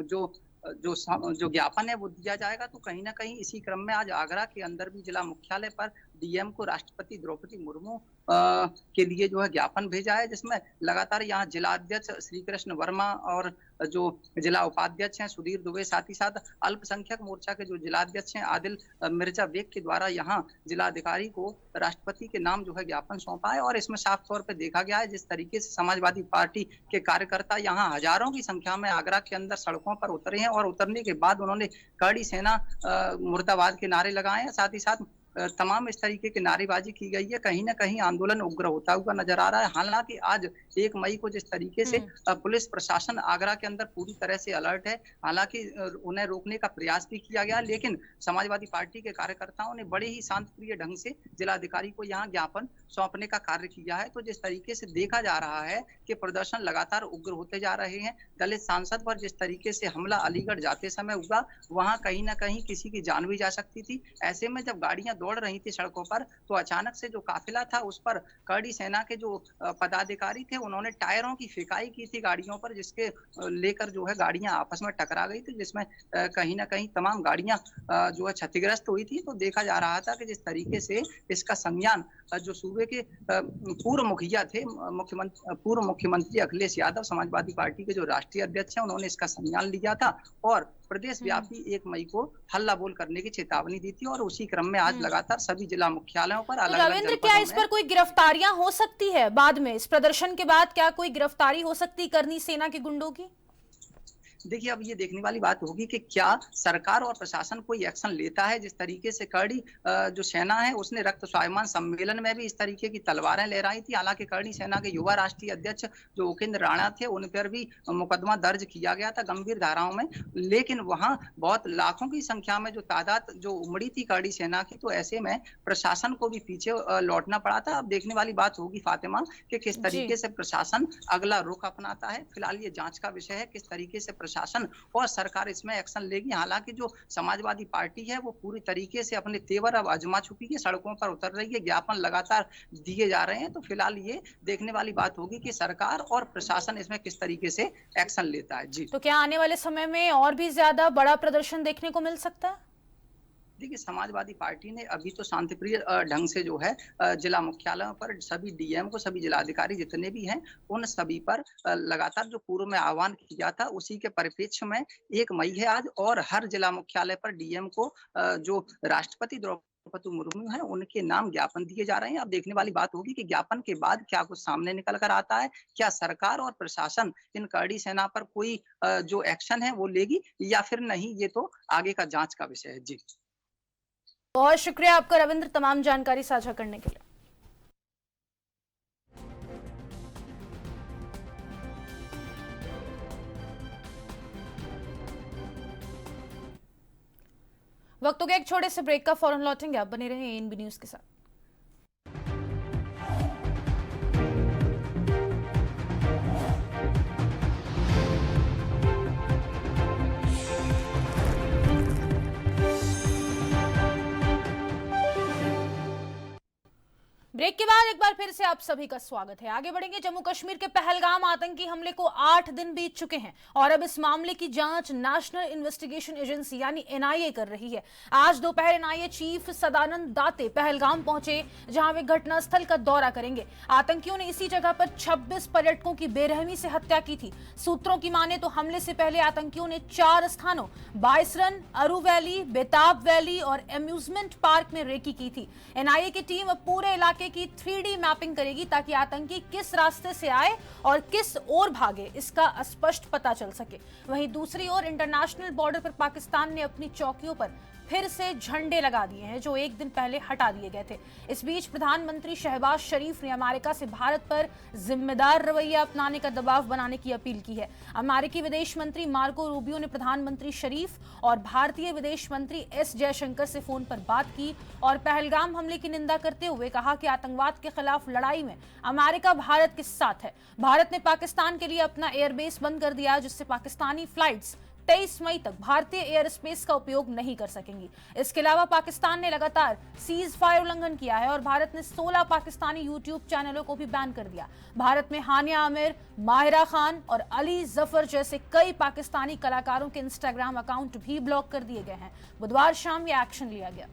जो ज्ञापन है वो दिया जाएगा, तो कहीं ना कहीं इसी क्रम में आज आगरा के अंदर भी जिला मुख्यालय पर डीएम को राष्ट्रपति द्रौपदी मुर्मू के लिए जो है ज्ञापन भेजा है, जिसमें लगातार यहाँ जिला अध्यक्ष श्री कृष्ण वर्मा और जो जिला उपाध्यक्ष हैं सुधीर दुबे, साथ ही साथ अल्पसंख्यक मोर्चा के जो जिलाध्यक्ष हैं आदिल मिर्जा बेग के द्वारा यहाँ जिलाधिकारी को राष्ट्रपति के नाम जो है ज्ञापन सौंपा है। और इसमें साफ तौर पर देखा गया है जिस तरीके से समाजवादी पार्टी के कार्यकर्ता यहाँ हजारों की संख्या में आगरा के अंदर सड़कों पर उतरे हैं और उतरने के बाद उन्होंने कड़ी सेना मुर्दाबाद के नारे लगाए हैं, साथ ही साथ तमाम इस तरीके की नारेबाजी की गई है। कहीं ना कहीं आंदोलन उग्र होता हुआ नजर आ रहा है। हालांकि आज 1 मई को जिस तरीके से पुलिस प्रशासन आगरा के अंदर पूरी तरह से अलर्ट है, हालांकि उन्हें रोकने का प्रयास भी किया गया, लेकिन समाजवादी पार्टी के कार्यकर्ताओं ने बड़े ही शांतिप्रिय ढंग से जिलाधिकारी को यहाँ ज्ञापन सौंपने का कार्य किया है। तो जिस तरीके से देखा जा रहा है कि प्रदर्शन लगातार उग्र होते जा रहे हैं। दलित सांसद पर जिस तरीके से हमला अलीगढ़ जाते समय हुआ, वहां कहीं ना कहीं किसी की जान भी जा सकती थी। ऐसे में जब गाड़ियां दौड़ रही थी सड़कों पर, तो अचानक से जो काफिला था उस पर कड़ी सेना के जो पदाधिकारी थे उन्होंने टायरों की फेंकाई की थी गाड़ियों पर, जिसके लेकर जो है गाड़ियां आपस में टकरा गई थी, जिसमें कहीं ना कहीं तमाम गाड़ियां जो है क्षतिग्रस्त हुई थी। तो देखा जा रहा था कि जिस तरीके से इसका संज्ञान जो सूबे के पूर्व मुखिया थे, पूर्व मुख्यमंत्री अखिलेश यादव, समाजवादी पार्टी के जो राष्ट्रीय अध्यक्ष हैं, उन्होंने इसका संज्ञान लिया था और प्रदेश व्यापी 1 मई को हल्ला बोल करने की चेतावनी दी थी। और उसी क्रम में आज लगातार सभी जिला मुख्यालयों पर अलग अलग रविंद्र, क्या इस पर कोई गिरफ्तारियां हो सकती है बाद में? इस प्रदर्शन के बाद क्या कोई गिरफ्तारी हो सकती करनी सेना के गुंडों की? देखिए, अब ये देखने वाली बात होगी कि क्या सरकार और प्रशासन कोई एक्शन लेता है। जिस तरीके से कड़ी जो सेना है उसने रक्त स्वाभिमान सम्मेलन में भी इस तरीके की तलवारें लहराई थी। हालांकि कड़ी सेना के युवा राष्ट्रीय अध्यक्ष जो उपेंद्र राणा थे, उन पर भी मुकदमा दर्ज किया गया था गंभीर धाराओं में, लेकिन वहां बहुत लाखों की संख्या में जो तादाद जो उमड़ी थी कड़ी सेना की, तो ऐसे में प्रशासन को भी पीछे लौटना पड़ा था। अब देखने वाली बात होगी फातिमा कि किस तरीके से प्रशासन अगला रुख अपनाता है। फिलहाल ये जांच का विषय है किस तरीके से प्रशासन और सरकार इसमें एक्शन लेगी। हालांकि जो समाजवादी पार्टी है वो पूरी तरीके से अपने तेवर अब आजमा चुकी है, सड़कों पर उतर रही है, ज्ञापन लगातार दिए जा रहे हैं। तो फिलहाल ये देखने वाली बात होगी कि सरकार और प्रशासन इसमें किस तरीके से एक्शन लेता है। जी, तो क्या आने वाले समय में और भी ज्यादा बड़ा प्रदर्शन देखने को मिल सकता है? देखिए, समाजवादी पार्टी ने अभी तो शांतिप्रिय ढंग से जो है जिला मुख्यालयों पर सभी डीएम को, सभी जिलाधिकारी जितने भी हैं, उन सभी पर लगातार जो पूर्व में आह्वान किया था उसी के परिप्रेक्ष्य में 1 मई है आज, और हर जिला मुख्यालय पर डीएम को जो राष्ट्रपति द्रौपदी मुर्मू है उनके नाम ज्ञापन दिए जा रहे हैं। अब देखने वाली बात होगी कि ज्ञापन के बाद क्या कुछ सामने निकल कर आता है। क्या सरकार और प्रशासन इन कड़ी सेना पर कोई जो एक्शन है वो लेगी या फिर नहीं, ये तो आगे का जांच का विषय है। जी, बहुत शुक्रिया आपका रविंद्र, तमाम जानकारी साझा करने के लिए। वक्त हो गया एक छोटे से ब्रेक का, फौरन लौटेंगे। आप बने रहे एएनबी न्यूज के साथ। ब्रेक के बाद एक बार फिर से आप सभी का स्वागत है। आगे बढ़ेंगे। जम्मू कश्मीर के पहलगाम आतंकी हमले को 8 दिन बीत चुके हैं और अब इस मामले की जांच नेशनल इन्वेस्टिगेशन एजेंसी यानी एनआईए कर रही है। आज दोपहर एनआईए चीफ सदानंद दाते पहलगाम पहुंचे, जहां वे घटनास्थल का दौरा करेंगे। आतंकियों ने इसी जगह पर 26 पर्यटकों की बेरहमी से हत्या की थी। सूत्रों की माने तो हमले से पहले आतंकियों ने 4 स्थानों बाइसरन, अरू वैली, बेताब वैली और एम्यूजमेंट पार्क में रेकी की थी। एनआईए की टीम अब पूरे इलाके की 3D मैपिंग करेगी ताकि आतंकी किस रास्ते से आए और किस ओर भागे इसका स्पष्ट पता चल सके। वहीं दूसरी ओर इंटरनेशनल बॉर्डर पर पाकिस्तान ने अपनी चौकियों पर फिर से झंडे लगा दिए हैं, जो एक दिन पहले हटा दिए गए थे। इस बीच प्रधानमंत्री शहबाज शरीफ ने अमेरिका से भारत पर जिम्मेदार रवैया अपनाने का दबाव बनाने की अपील की है। अमेरिकी विदेश मंत्री मार्को रूबियो ने प्रधानमंत्री शरीफ और भारतीय विदेश मंत्री एस जयशंकर से फोन पर बात की और पहलगाम हमले की निंदा करते हुए कहा कि आतंकवाद के खिलाफ लड़ाई में अमेरिका भारत के साथ है। भारत ने पाकिस्तान के लिए अपना एयरबेस बंद कर दिया, जिससे पाकिस्तानी फ्लाइट्स 23 मई तक भारतीय एयर स्पेस का उपयोग नहीं कर सकेंगी। इसके अलावा पाकिस्तान ने लगातार सीज फायर उल्लंघन किया है और भारत ने 16 पाकिस्तानी यूट्यूब चैनलों को भी बैन कर दिया। भारत में हानिया आमिर, माहिरा खान और अली जफर जैसे कई पाकिस्तानी कलाकारों के इंस्टाग्राम अकाउंट भी ब्लॉक कर दिए गए हैं। बुधवार शाम यह एक्शन लिया गया।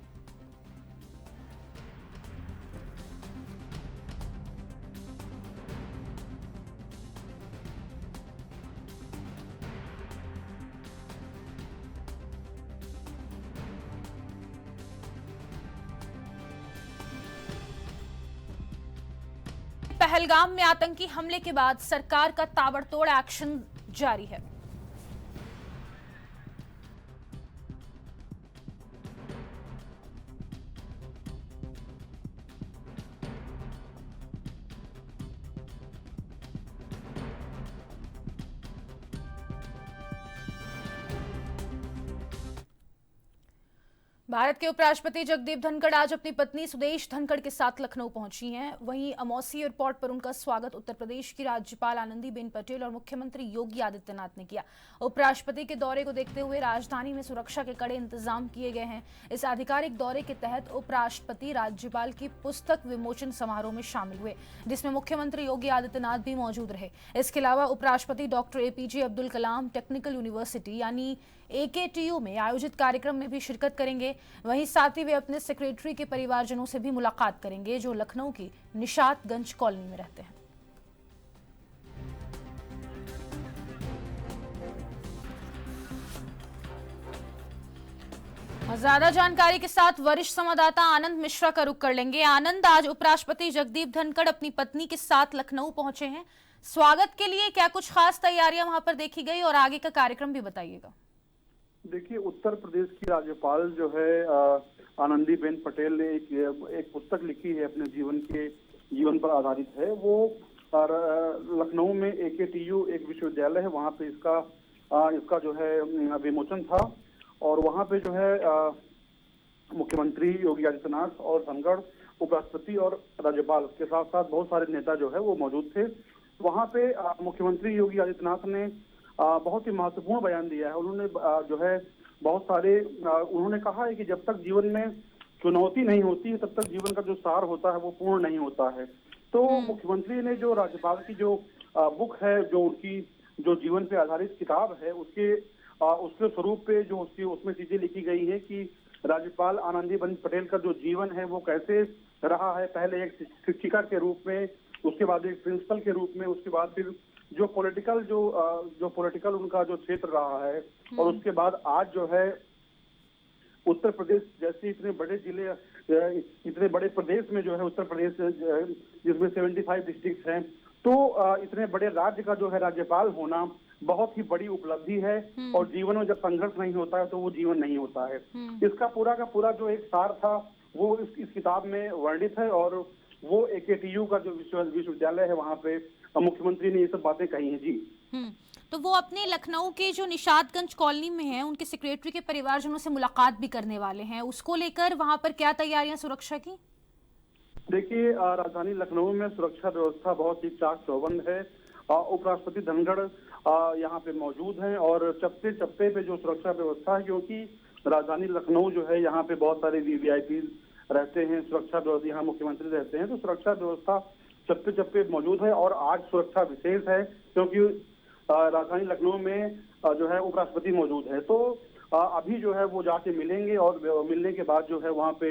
पहलगाम में आतंकी हमले के बाद सरकार का ताबड़तोड़ एक्शन जारी है। भारत के उपराष्ट्रपति जगदीप धनखड़ आज अपनी पत्नी सुदेश धनखड़ के साथ लखनऊ पहुंची हैं। वहीं अमौसी एयरपोर्ट पर उनका स्वागत उत्तर प्रदेश की राज्यपाल आनंदीबेन पटेल और मुख्यमंत्री योगी आदित्यनाथ ने किया। उपराष्ट्रपति के दौरे को देखते हुए राजधानी में सुरक्षा के कड़े इंतजाम किए गए हैं। इस आधिकारिक दौरे के तहत उपराष्ट्रपति राज्यपाल की पुस्तक विमोचन समारोह में शामिल हुए, जिसमें मुख्यमंत्री योगी आदित्यनाथ भी मौजूद रहे। इसके अलावा उपराष्ट्रपति doctor APJ Abdul Kalam technical university यानी AKTU में आयोजित कार्यक्रम में भी शिरकत करेंगे। वहीं साथ ही वे अपने सेक्रेटरी के परिवारजनों से भी मुलाकात करेंगे, जो लखनऊ की निशातगंज कॉलोनी में रहते हैं। ज्यादा जानकारी के साथ वरिष्ठ संवाददाता आनंद मिश्रा का रुख कर लेंगे। आनंद, आज उपराष्ट्रपति जगदीप धनखड़ अपनी पत्नी के साथ लखनऊ पहुंचे हैं। स्वागत के लिए क्या कुछ खास तैयारियां वहां पर देखी गई और आगे का कार्यक्रम भी बताइएगा। देखिए, उत्तर प्रदेश की राज्यपाल जो है आनंदीबेन पटेल ने एक पुस्तक लिखी है, अपने जीवन पर आधारित है। वो लखनऊ में AKTU एक विश्वविद्यालय है, वहाँ पे इसका जो है विमोचन था और वहाँ पे जो है मुख्यमंत्री योगी आदित्यनाथ और धनखड़, उपराष्ट्रपति और राज्यपाल के साथ साथ बहुत सारे नेता जो है वो मौजूद थे। वहाँ पे मुख्यमंत्री योगी आदित्यनाथ ने बहुत ही महत्वपूर्ण बयान दिया है। उन्होंने जो है उन्होंने कहा है कि जब तक जीवन में चुनौती नहीं होती है तब तक जीवन का जो सार होता है वो पूर्ण नहीं होता है। तो मुख्यमंत्री ने जो राज्यपाल की जो बुक है, जो उनकी जो जीवन पे आधारित किताब है, उसके स्वरूप पे जो उसमें चीजें लिखी गई है कि राज्यपाल आनंदीबेन पटेल का जो जीवन है वो कैसे रहा है, पहले एक शिक्षिका के रूप में, उसके बाद एक प्रिंसिपल के रूप में, उसके बाद फिर जो पॉलिटिकल उनका जो क्षेत्र रहा है, और उसके बाद आज जो है उत्तर प्रदेश जैसे इतने बड़े जिले, इतने बड़े प्रदेश में जो है उत्तर प्रदेश जिसमें 75 डिस्ट्रिक्ट हैं, तो इतने बड़े राज्य का जो है राज्यपाल होना बहुत ही बड़ी उपलब्धि है। और जीवन में जब संघर्ष नहीं होता है तो वो जीवन नहीं होता है। इसका पूरा का पूरा जो एक सार था वो इस किताब में वर्णित है और वो AKTU का जो विश्वविद्यालय है वहाँ पे मुख्यमंत्री ने ये सब बातें कही हैं। जी, तो वो अपने लखनऊ के जो निशातगंज कॉलोनी में है, उनके सेक्रेटरी के परिवारजनों से मुलाकात भी करने वाले हैं। उसको लेकर वहाँ पर क्या तैयारियां सुरक्षा की? देखिए, राजधानी लखनऊ में सुरक्षा व्यवस्था बहुत ही चाक चौबंद है। उपराष्ट्रपति धनखड़ यहाँ पे मौजूद हैं और चप्पे पे जो सुरक्षा व्यवस्था है, क्योंकि राजधानी लखनऊ जो है यहाँ पे बहुत सारे VVIP रहते हैं, सुरक्षा व्यवस्था, यहाँ मुख्यमंत्री रहते हैं, तो सुरक्षा व्यवस्था चप्पे चप्पे मौजूद है। और आज सुरक्षा विशेष है क्योंकि राजधानी लखनऊ में जो है उपराष्ट्रपति मौजूद है। तो अभी जो है वो जाके मिलेंगे और मिलने के बाद जो है वहाँ पे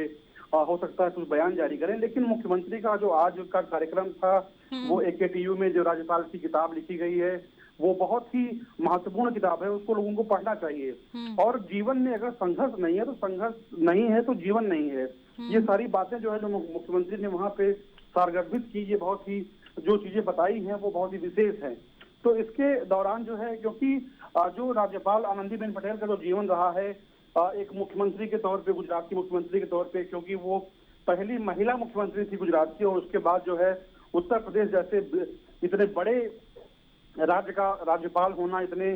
हो सकता है कुछ बयान जारी करें। लेकिन मुख्यमंत्री का जो आज का कार्यक्रम था वो AKTU में जो राज्यपाल की किताब लिखी गई है वो बहुत ही महत्वपूर्ण किताब है, उसको लोगों को पढ़ना चाहिए। और जीवन में अगर संघर्ष नहीं है तो संघर्ष नहीं है तो जीवन नहीं है। ये सारी बातें जो है जो मुख्यमंत्री ने वहाँ पे सारगर्भित की, ये बहुत ही जो चीजें बताई हैं वो बहुत ही विशेष है। तो इसके दौरान जो है क्योंकि जो राज्यपाल आनंदीबेन पटेल का जो जीवन रहा है एक मुख्यमंत्री के तौर पे, गुजरात की मुख्यमंत्री के तौर पे, क्योंकि वो पहली महिला मुख्यमंत्री थी गुजरात की, और उसके बाद जो है उत्तर प्रदेश जैसे इतने बड़े राज्य का राज्यपाल होना, इतने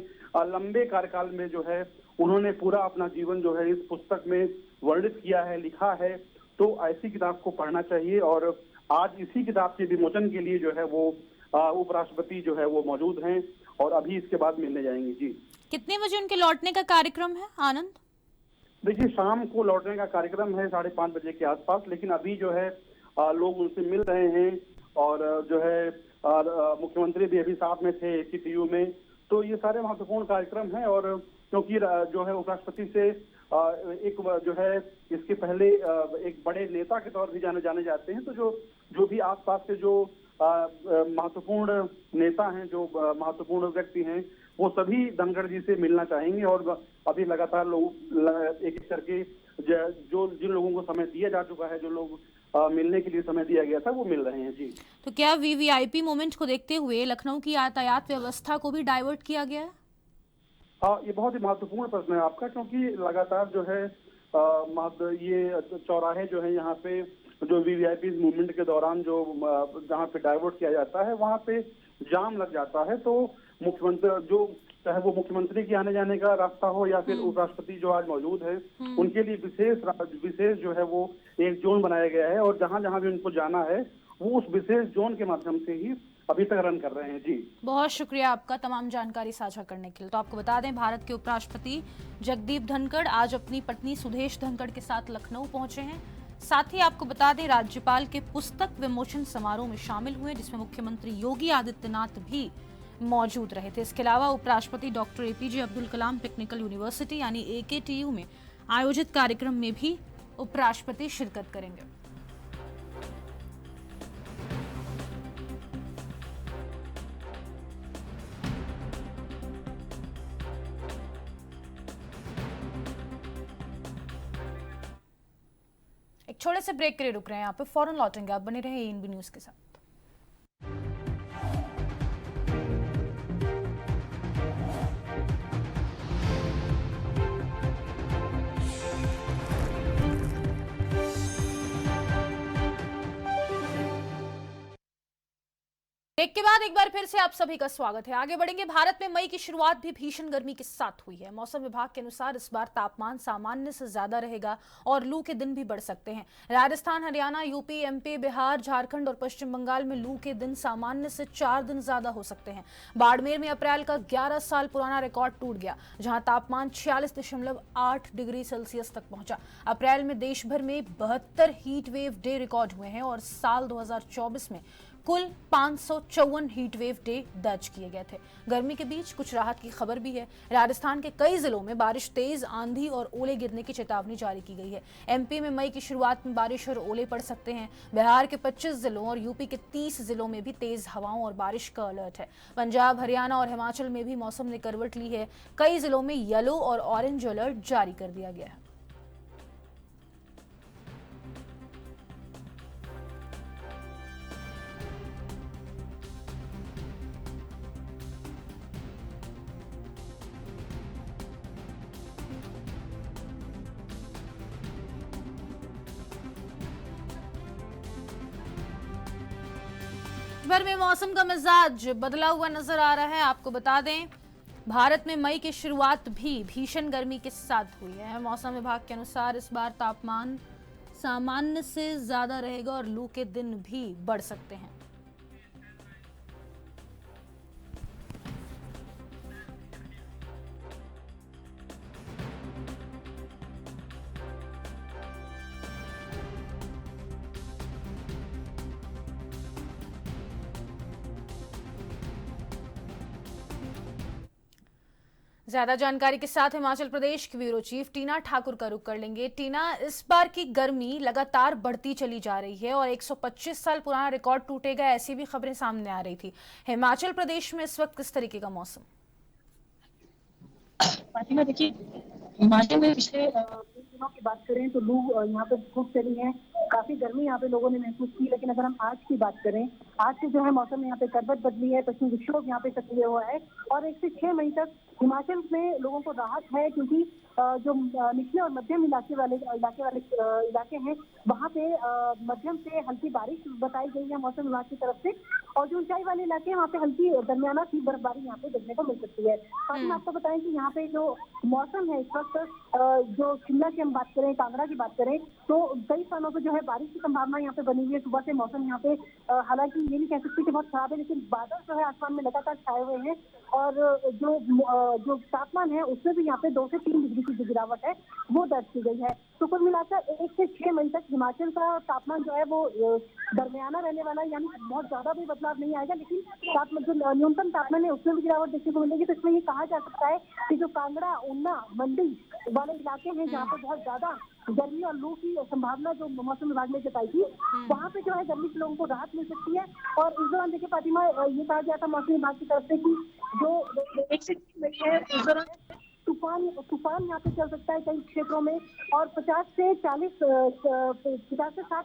लंबे कार्यकाल में जो है उन्होंने पूरा अपना जीवन जो है इस पुस्तक में वर्णित किया है, लिखा है। तो ऐसी किताब को पढ़ना चाहिए। और आज इसी किताब के विमोचन के लिए जो है वो उपराष्ट्रपति जो है वो मौजूद हैं और अभी इसके बाद मिलने जाएंगे। जी, कितने बजे उनके लौटने का कार्यक्रम है आनंद? देखिए, शाम को लौटने का कार्यक्रम है 5:30 बजे के आसपास, लेकिन अभी जो है लोग उनसे मिल रहे हैं और जो है मुख्यमंत्री भी अभी साथ में थे AKTU में। तो ये सारे महत्वपूर्ण कार्यक्रम हैं। और क्योंकि जो है उपराष्ट्रपति से एक जो है इसके पहले एक बड़े नेता के तौर भी जाने जाते हैं, तो जो भी आसपास के जो महत्वपूर्ण नेता हैं, जो महत्वपूर्ण व्यक्ति हैं, वो सभी धनखड़ जी से मिलना चाहेंगे। और अभी लगातार लोग एक एक करके जो जिन लोगों को समय दिया जा चुका है, जो लोग मिलने के लिए समय दिया गया था, वो मिल रहे हैं। जी, तो क्या VVIP मोमेंट को देखते हुए लखनऊ की यातायात व्यवस्था को भी डाइवर्ट किया गया है? हाँ, ये बहुत ही महत्वपूर्ण प्रश्न है आपका, क्योंकि लगातार जो है ये चौराहे जो है यहाँ पे जो VVIP मूवमेंट के दौरान जो जहाँ पे डाइवर्ट किया जाता है वहाँ पे जाम लग जाता है। तो मुख्यमंत्री जो चाहे वो मुख्यमंत्री के आने जाने का रास्ता हो या फिर उपराष्ट्रपति जो आज मौजूद है उनके लिए विशेष जो है वो एक जोन बनाया गया है। और जहाँ जहाँ भी उनको जाना है वो उस विशेष जोन के माध्यम से ही अभी तक रन कर रहे हैं। जी, बहुत शुक्रिया आपका तमाम जानकारी साझा करने के लिए। तो आपको बता दें, भारत के उपराष्ट्रपति जगदीप धनखड़ आज अपनी पत्नी सुदेश धनखड़ के साथ लखनऊ पहुंचे हैं। साथ ही आपको बता दें, राज्यपाल के पुस्तक विमोचन समारोह में शामिल हुए, जिसमें मुख्यमंत्री योगी आदित्यनाथ भी मौजूद रहे थे। इसके अलावा उपराष्ट्रपति doctor APJ Abdul Kalam technical university यानी AKTU में आयोजित कार्यक्रम में भी उपराष्ट्रपति शिरकत करेंगे। एक छोटे से ब्रेक के लिए रुक रहे हैं यहाँ पे, फौरन लौटेंगे। आप बने रहे ANB न्यूज के साथ। ब्रेक के बाद एक बार फिर से आप सभी का स्वागत है। आगे बढ़ेंगे। भारत में मई की शुरुआत भी भीषण गर्मी के साथ हुई है। मौसम विभाग के अनुसार इस बार तापमान सामान्य से ज्यादा रहेगा और लू के दिन भी बढ़ सकते हैं। राजस्थान, हरियाणा, यूपी, MP, बिहार, झारखंड और पश्चिम बंगाल में लू के दिन सामान्य से 4 दिन ज्यादा हो सकते हैं। बाड़मेर में अप्रैल का 11 साल पुराना रिकॉर्ड टूट गया, जहां तापमान 46.8 डिग्री सेल्सियस तक पहुंचा। अप्रैल में देश भर में 72 हीट वेव डे रिकॉर्ड हुए हैं और साल 2024 में कुल 554 हीट वेव डे दर्ज किए गए थे। गर्मी के बीच कुछ राहत की खबर भी है। राजस्थान के कई जिलों में बारिश, तेज आंधी और ओले गिरने की चेतावनी जारी की गई है। MP में मई की शुरुआत में बारिश और ओले पड़ सकते हैं। बिहार के 25 जिलों और यूपी के 30 जिलों में भी तेज हवाओं और बारिश का अलर्ट है। पंजाब, हरियाणा और हिमाचल में भी मौसम ने करवट ली है। कई जिलों में येलो और ऑरेंज अलर्ट जारी कर दिया गया है। भर में मौसम का मिजाज बदला हुआ नजर आ रहा है। आपको बता दें, भारत में मई की शुरुआत भी भीषण गर्मी के साथ हुई है। मौसम विभाग के अनुसार इस बार तापमान सामान्य से ज्यादा रहेगा और लू के दिन भी बढ़ सकते हैं। ज्यादा जानकारी के साथ हिमाचल प्रदेश की ब्यूरो चीफ टीना ठाकुर का रुख कर लेंगे। टीना, इस बार की गर्मी लगातार बढ़ती चली जा रही है और 125 साल पुराना रिकॉर्ड टूटेगा, ऐसी भी खबरें सामने आ रही थी। हिमाचल प्रदेश में इस वक्त किस तरीके का मौसम? फातिमा, देखिए, हिमाचल में पिछले दिनों की बात करें तो लू यहाँ पे खूब चली है, काफी गर्मी यहाँ पे लोगों ने महसूस की। लेकिन अगर हम आज की बात करें, आज से जो है मौसम यहाँ पे करवट बदली है, पश्चिमी विक्षोभ यहाँ पे सक्रिय हुआ है और 1 से 6 मई तक हिमाचल में लोगों को राहत है, क्योंकि जो निचले और मध्यम इलाके हैं वहाँ पे मध्यम से हल्की बारिश बताई गई है मौसम विभाग की तरफ से, और जो ऊंचाई वाले इलाके हैं वहाँ पे हल्की दरमियाना सी बर्फबारी यहाँ पे देखने को मिल सकती है। साथ ही आपको बताएं कि यहाँ पे जो मौसम है इस वक्त, जो शिमला की हम बात करें, कांगड़ा की बात करें, तो कई स्थानों पर जो है बारिश की संभावना यहाँ पे बनी हुई है। सुबह से मौसम यहाँ पे हालांकि ये नहीं कह सकते कि बहुत खराब है, लेकिन बादल जो है आसमान में लगातार छाए हुए हैं और जो तापमान है उसमें भी यहाँ पे 2 से 3 डिग्री की गिरावट है वो दर्ज की गई है। तो कुल मिलाकर 1 से 6 मई तक हिमाचल का तापमान जो है वो दरमियाना रहने वाला है, यानी बहुत ज्यादा भी बदलाव नहीं आएगा, लेकिन जो न्यूनतम तापमान है उसमें भी गिरावट देखने को मिलेगी। तो इसमें ये कहा जा सकता है कि जो कांगड़ा, ऊना, मंडी वाले इलाके हैं जहाँ पे बहुत ज्यादा गर्मी और लू की संभावना जो मौसम विभाग ने जताई थी, वहाँ पे जो है गर्मी से लोगों को राहत मिल सकती है। और इस दौरान देखिए फातिमा, ये कहा गया था मौसम विभाग की तरफ से कि जो 1 से 6 मई है इस दौरान तूफान यहाँ पे चल सकता है कई क्षेत्रों में, और 50 से 60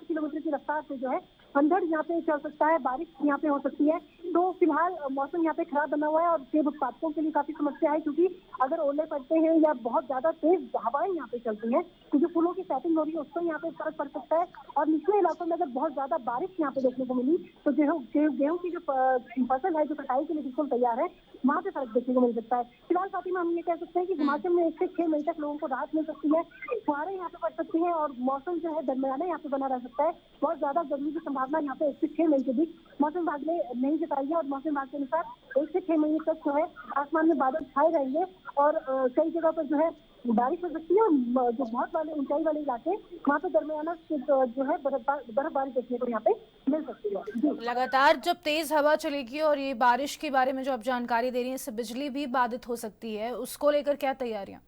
किलोमीटर की रफ्तार से जो है अंधड़ यहाँ पे चल सकता है, बारिश यहाँ पे हो सकती है। तो फिलहाल मौसम यहाँ पे खराब बना हुआ है और सेब उत्पादकों के लिए काफी समस्या है, क्योंकि अगर ओले पड़ते हैं या बहुत ज्यादा तेज हवाएं यहाँ पे चलती हैं तो जो फूलों की सेटिंग हो रही है उस पर यहाँ पे फर्क पड़ सकता है। और निचले इलाकों में अगर बहुत ज्यादा बारिश यहाँ पे देखने को मिली तो गेहूं की जो फसल है जो कटाई के लिए बिल्कुल तैयार है, वहाँ पे फर्क देखने को मिल सकता है। फिलहाल फातिमा, हम ये कह सकते हैं कि हिमाचल में 1 से 6 मई तक लोगों को राहत मिल सकती है, फुहारें यहाँ पे पड़ सकती हैं और मौसम जो है दरमियाना यहाँ पे बना रह सकता है। बहुत ज्यादा गर्मी की संभावना यहाँ पे 1 से 6 मई के बीच मौसम विभाग ने नहीं जताई है और मौसम विभाग के अनुसार 1 से 6 मई तक जो है आसमान में बादल छाए रहेंगे और कई जगह पर जो है बारिश हो सकती है और जो बहुत वाले ऊंचाई वाले इलाके वहाँ पे दरमियाना जो है बर्फबारी देखने को यहाँ पे मिल सकती है। लगातार जब तेज हवा चलेगी और ये बारिश के बारे में जो आप जानकारी दे रही हैं, इससे बिजली भी बाधित हो सकती है, उसको लेकर क्या तैयारियां?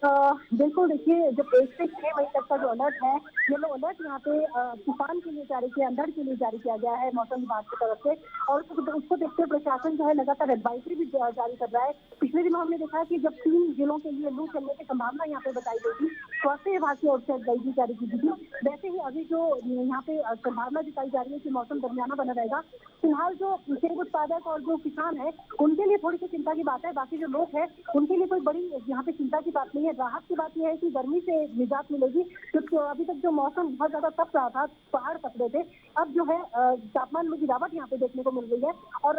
बिल्कुल, देखिए, जब 1 से 6 मई तक का जो अलर्ट है, येलो अलर्ट यहाँ पे तूफान के लिए जारी किया, अंधड़ के लिए जारी किया गया है मौसम विभाग की तरफ से, और उसको देखते हुए प्रशासन जो है लगातार एडवाइजरी भी जारी कर रहा है। पिछले दिनों हमने देखा कि जब 3 जिलों के लिए लू चलने की संभावना यहाँ पे बताई गई थी, स्वास्थ्य विभाग की ओर से एडवाइजरी जारी की गई थी, वैसे ही अभी जो यहाँ पे संभावना जताई जा रही है कि मौसम दरमियाना बना रहेगा। फिलहाल जो सेब उत्पादक और जो किसान है उनके लिए थोड़ी सी चिंता की बात है, बाकी जो लोग हैं उनके लिए कोई बड़ी यहाँ पे चिंता की बात नहीं है। राहत की बात यह है कि गर्मी से निजात मिलेगी, क्योंकि अभी तक जो मौसम बहुत ज्यादा तप रहा था, पहाड़ तप रहे थे, अब जो है तापमान में गिरावट यहाँ पे देखने को मिल रही है और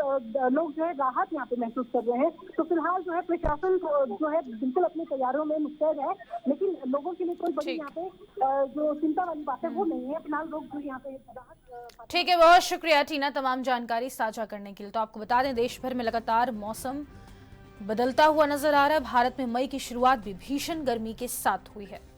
लोग जो है राहत यहाँ पे महसूस कर रहे हैं। तो फिलहाल जो है प्रशासन जो है बिल्कुल अपनी तैयारियों में मुस्तैद है, लेकिन लोगों के लिए कोई बड़ी यहाँ पे जो चिंता वाली बात है वो नहीं है। फिलहाल लोग जो यहाँ पे राहत। ठीक है, बहुत शुक्रिया टीना तमाम जानकारी साझा करने के लिए। तो आपको बता दें, देश भर में लगातार मौसम बदलता हुआ नजर आ रहा है। भारत में मई की शुरुआत भी भीषण गर्मी के साथ हुई है।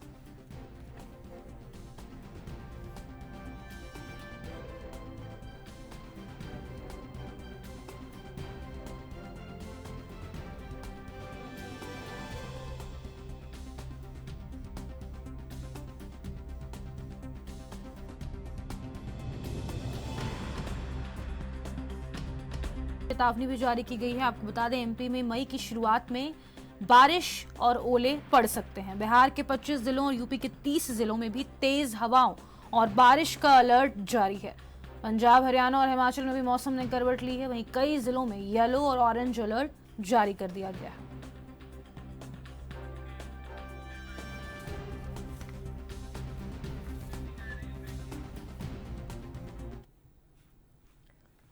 चेतावनी भी जारी की गई है। आपको बता दें, एमपी में मई की शुरुआत में बारिश और ओले पड़ सकते हैं। बिहार के 25 जिलों और यूपी के 30 जिलों में भी तेज हवाओं और बारिश का अलर्ट जारी है। पंजाब, हरियाणा और हिमाचल में भी मौसम ने करवट ली है। वहीं कई जिलों में येलो और ऑरेंज अलर्ट जारी कर दिया गया है।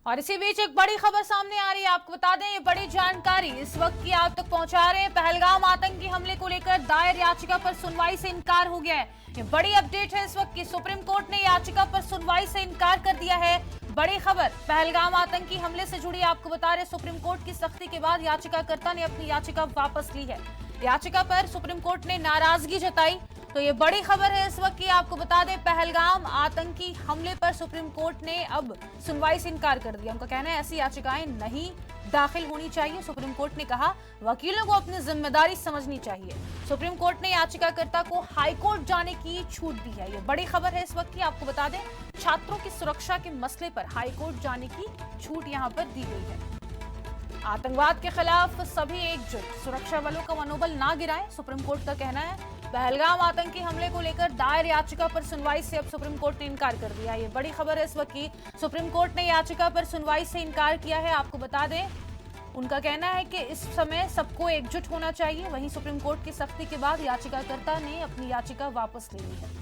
और इसी बीच एक बड़ी खबर सामने आ रही है। आपको बता दें, ये बड़ी जानकारी इस वक्त की आप तक पहुंचा रहे हैं। पहलगाम आतंकी हमले को लेकर दायर याचिका पर सुनवाई से इनकार हो गया है। ये बड़ी अपडेट है इस वक्त की। सुप्रीम कोर्ट ने याचिका पर सुनवाई से इनकार कर दिया है। बड़ी खबर पहलगाम आतंकी हमले से जुड़ी आपको बता रहे, सुप्रीम कोर्ट की सख्ती के बाद याचिकाकर्ता ने अपनी याचिका वापस ली है। याचिका पर सुप्रीम कोर्ट ने नाराजगी जताई। तो ये बड़ी खबर है इस वक्त की। आपको बता दें, पहलगाम आतंकी हमले पर सुप्रीम कोर्ट ने अब सुनवाई से इनकार कर दिया। उनका कहना है ऐसी याचिकाएं नहीं दाखिल होनी चाहिए। सुप्रीम कोर्ट ने कहा वकीलों को अपनी जिम्मेदारी समझनी चाहिए। सुप्रीम कोर्ट ने याचिकाकर्ता को हाई कोर्ट जाने की छूट दी है। ये बड़ी खबर है इस वक्त की। आपको बता दें, छात्रों की सुरक्षा के मसले पर हाई कोर्ट जाने की छूट यहां पर दी गई है। आतंकवाद के खिलाफ सभी एकजुट, सुरक्षा बलों का मनोबल ना गिराएं, सुप्रीम कोर्ट का कहना है। पहलगाम आतंकी हमले को लेकर दायर याचिका पर सुनवाई से अब सुप्रीम कोर्ट ने इनकार कर दिया। ये बड़ी खबर है इस वक्त की। सुप्रीम कोर्ट ने याचिका पर सुनवाई से इनकार किया है। आपको बता दें, उनका कहना है कि इस समय सबको एकजुट होना चाहिए। वहीं सुप्रीम कोर्ट की सख्ती के बाद याचिकाकर्ता ने अपनी याचिका वापस ले ली है।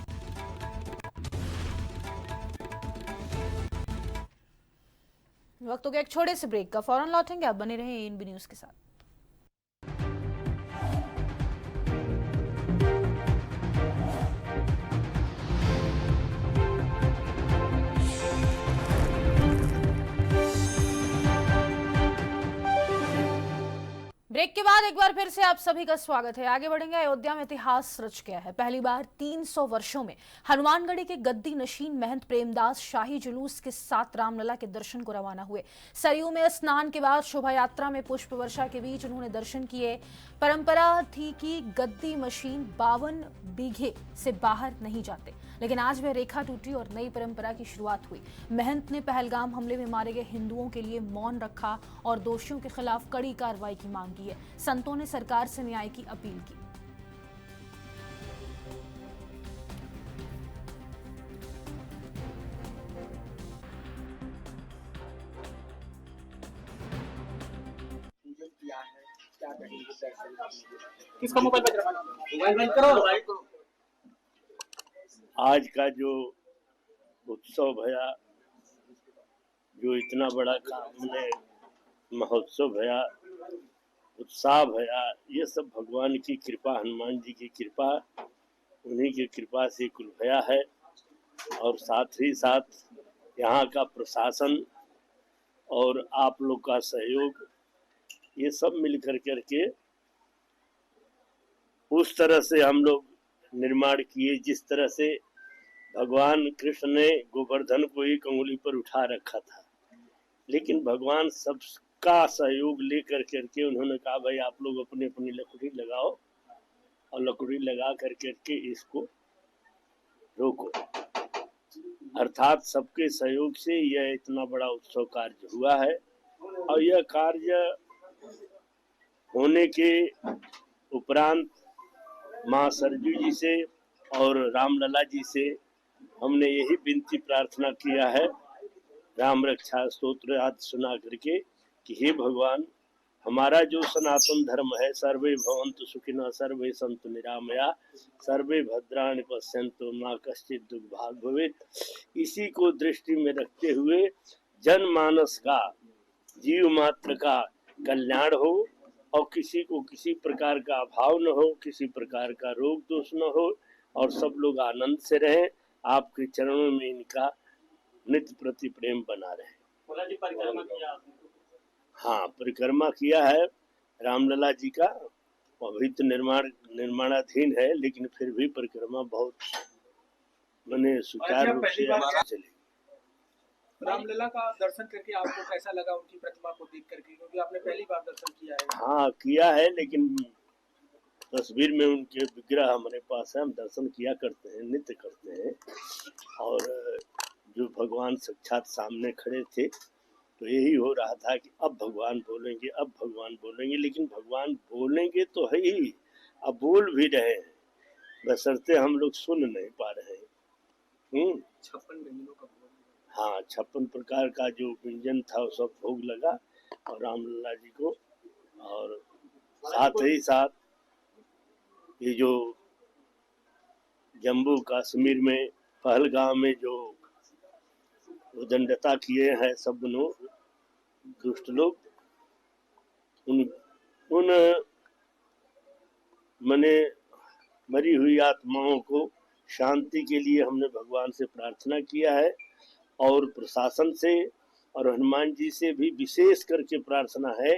वक्त हो गया एक छोटे से ब्रेक का, फौरन लौटेंगे। आप बने रहे एएनबी न्यूज के साथ। ब्रेक के बाद एक बार फिर से आप सभी का स्वागत है। आगे बढ़ेंगे। अयोध्या में इतिहास रच गया है। पहली बार 300 वर्षों में हनुमानगढ़ी के गद्दी नशीन महंत प्रेमदास शाही जुलूस के साथ रामलला के दर्शन को रवाना हुए। सरयू में स्नान के बाद शोभा यात्रा में पुष्प वर्षा के बीच उन्होंने दर्शन किए। परंपरा थी कि गद्दी मशीन 52 बीघे से बाहर नहीं जाते, लेकिन आज वह रेखा टूटी और नई परंपरा की शुरुआत हुई। महंत ने पहलगाम हमले में मारे गए हिंदुओं के लिए मौन रखा और दोषियों के खिलाफ कड़ी कार्रवाई की मांग की है। संतों ने सरकार से न्याय की अपील की। किसका मोबाइल बज रहा है? मोबाइल बंद करो। आज का जो उत्सव भया, जो इतना बड़ा काम ने महोत्सव भया, उत्साह भया, ये सब भगवान की कृपा, हनुमान जी की कृपा, उन्हीं की कृपा से कुल भया है। और साथ ही साथ यहाँ का प्रशासन और आप लोग का सहयोग, ये सब मिल करके उस तरह से हम लोग निर्माण किए जिस तरह से भगवान कृष्ण ने गोवर्धन को एक अंगुली पर उठा रखा था, लेकिन भगवान सबका सहयोग ले करके उन्होंने कहा भाई आप लोग अपनी अपनी लकड़ी लगाओ और लकड़ी लगा करके इसको रोको। अर्थात सबके सहयोग से यह इतना बड़ा उत्सव कार्य हुआ है। और यह कार्य होने के उपरांत माँ सरजू जी से और रामलला जी से हमने यही विनती प्रार्थना किया है, राम रक्षा स्तोत्र आदि सुना करके, कि हे भगवान, हमारा जो सनातन धर्म है, सर्वे भवन्तु सुखिनः सर्वे सन्तु निरामया सर्वे भद्राणि पश्यन्तु मा कश्चित् दुर्भाग् भवेत्, इसी को दृष्टि में रखते हुए जनमानस का, जीव मात्र का कल्याण हो और किसी को किसी प्रकार का अभाव न हो, किसी प्रकार का रोग दोष न हो और सब लोग आनंद से रहें। आपके चरणों में इनका नित्य प्रति प्रेम बना रहे। परिक्रमा किया आपने? हाँ, परिक्रमा किया है रामलला जी का। अभी तो निर्माणाधीन है, लेकिन फिर भी परिक्रमा बहुत मैंने सुचारू रूप से चली। रामलला का दर्शन करके आपको कैसा लगा, उनकी प्रतिमा को देख करके, क्योंकि आपने पहली बार दर्शन किया है? हाँ किया है, लेकिन तस्वीर में उनके विग्रह हमारे पास है, हम दर्शन किया करते हैं, नित्य करते हैं। और जो भगवान साक्षात सामने खड़े थे तो यही हो रहा था कि अब भगवान बोलेंगे, अब भगवान बोलेंगे, लेकिन भगवान बोलेंगे तो है ही, अब बोल भी रहे हैं, बशर्ते हम लोग सुन नहीं पा रहे हैं। 56 व्यंजनों का भोग। हाँ, 56 प्रकार का जो व्यंजन था वो सब भोग लगा और रामलला जी को। और साथ ही साथ ये जो जम्मू कश्मीर में पहलगाम में जो उदंडता किए हैं सब लोग, दुष्ट लोग, उन मने मरी हुई आत्माओं को शांति के लिए हमने भगवान से प्रार्थना किया है। और प्रशासन से और हनुमान जी से भी विशेष करके प्रार्थना है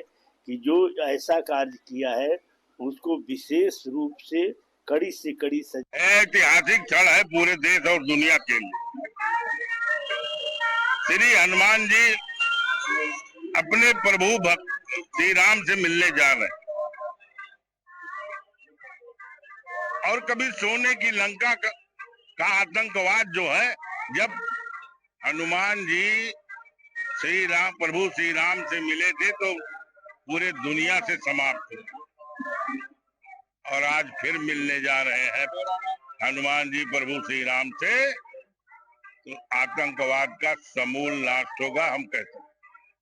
कि जो ऐसा कार्य किया है उसको विशेष रूप से कड़ी से कड़ी ऐतिहासिक क्षण है पूरे देश और दुनिया के लिए। श्री हनुमान जी अपने प्रभु भक्त श्री राम से मिलने जा रहे हैं। और कभी सोने की लंका का आतंकवाद जो है, जब हनुमान जी प्रभु श्री राम से मिले थे तो पूरे दुनिया से समाप्त हुए, और आज फिर मिलने जा रहे हैं हनुमान जी प्रभु श्री राम से, तो आतंकवाद का समूल नाश होगा, हम कहते हैं।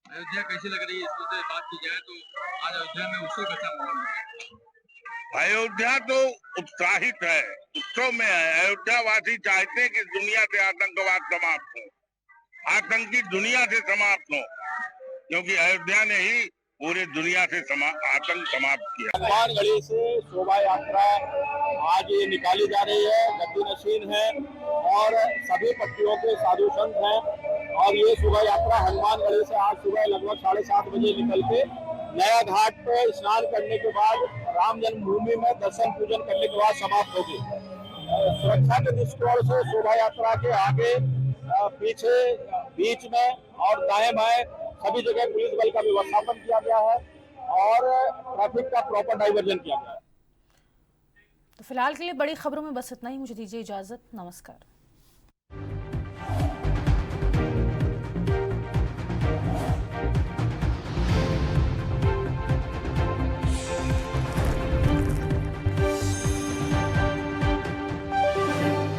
अयोध्या कैसी लग रही है, इसमें बात की जाए तो आज अयोध्या में उत्सव कैसा माहौल है? अयोध्या तो उत्साहित है, उत्सव में है। अयोध्या वासी चाहते हैं कि दुनिया से आतंकवाद समाप्त हो, आतंकी दुनिया से समाप्त हो, क्योंकि अयोध्या ने ही पूरे दुनिया से आतंक समाप्त किया। हनुमान गढ़ी से शोभा यात्रा आज ये निकाली जा रही है, गद्दी नशीन है और सभी पट्टियों के साधु संत हैं, और ये शोभा यात्रा हनुमान गढ़ी से आज सुबह लगभग 7:30 बजे निकल के नया घाट पे स्नान करने के बाद राम जन्मभूमि में दर्शन पूजन करने के बाद समाप्त होगी। सुरक्षा के दृष्टिकोण से शोभा यात्रा के आगे, पीछे, बीच में और दाएं बाएं सभी जगह पुलिस बल का व्यवस्थापन किया गया है और ट्रैफिक का प्रॉपर डाइवर्जन किया गया है। तो फिलहाल के लिए बड़ी खबरों में बस इतना ही। मुझे दीजिए इजाजत। नमस्कार।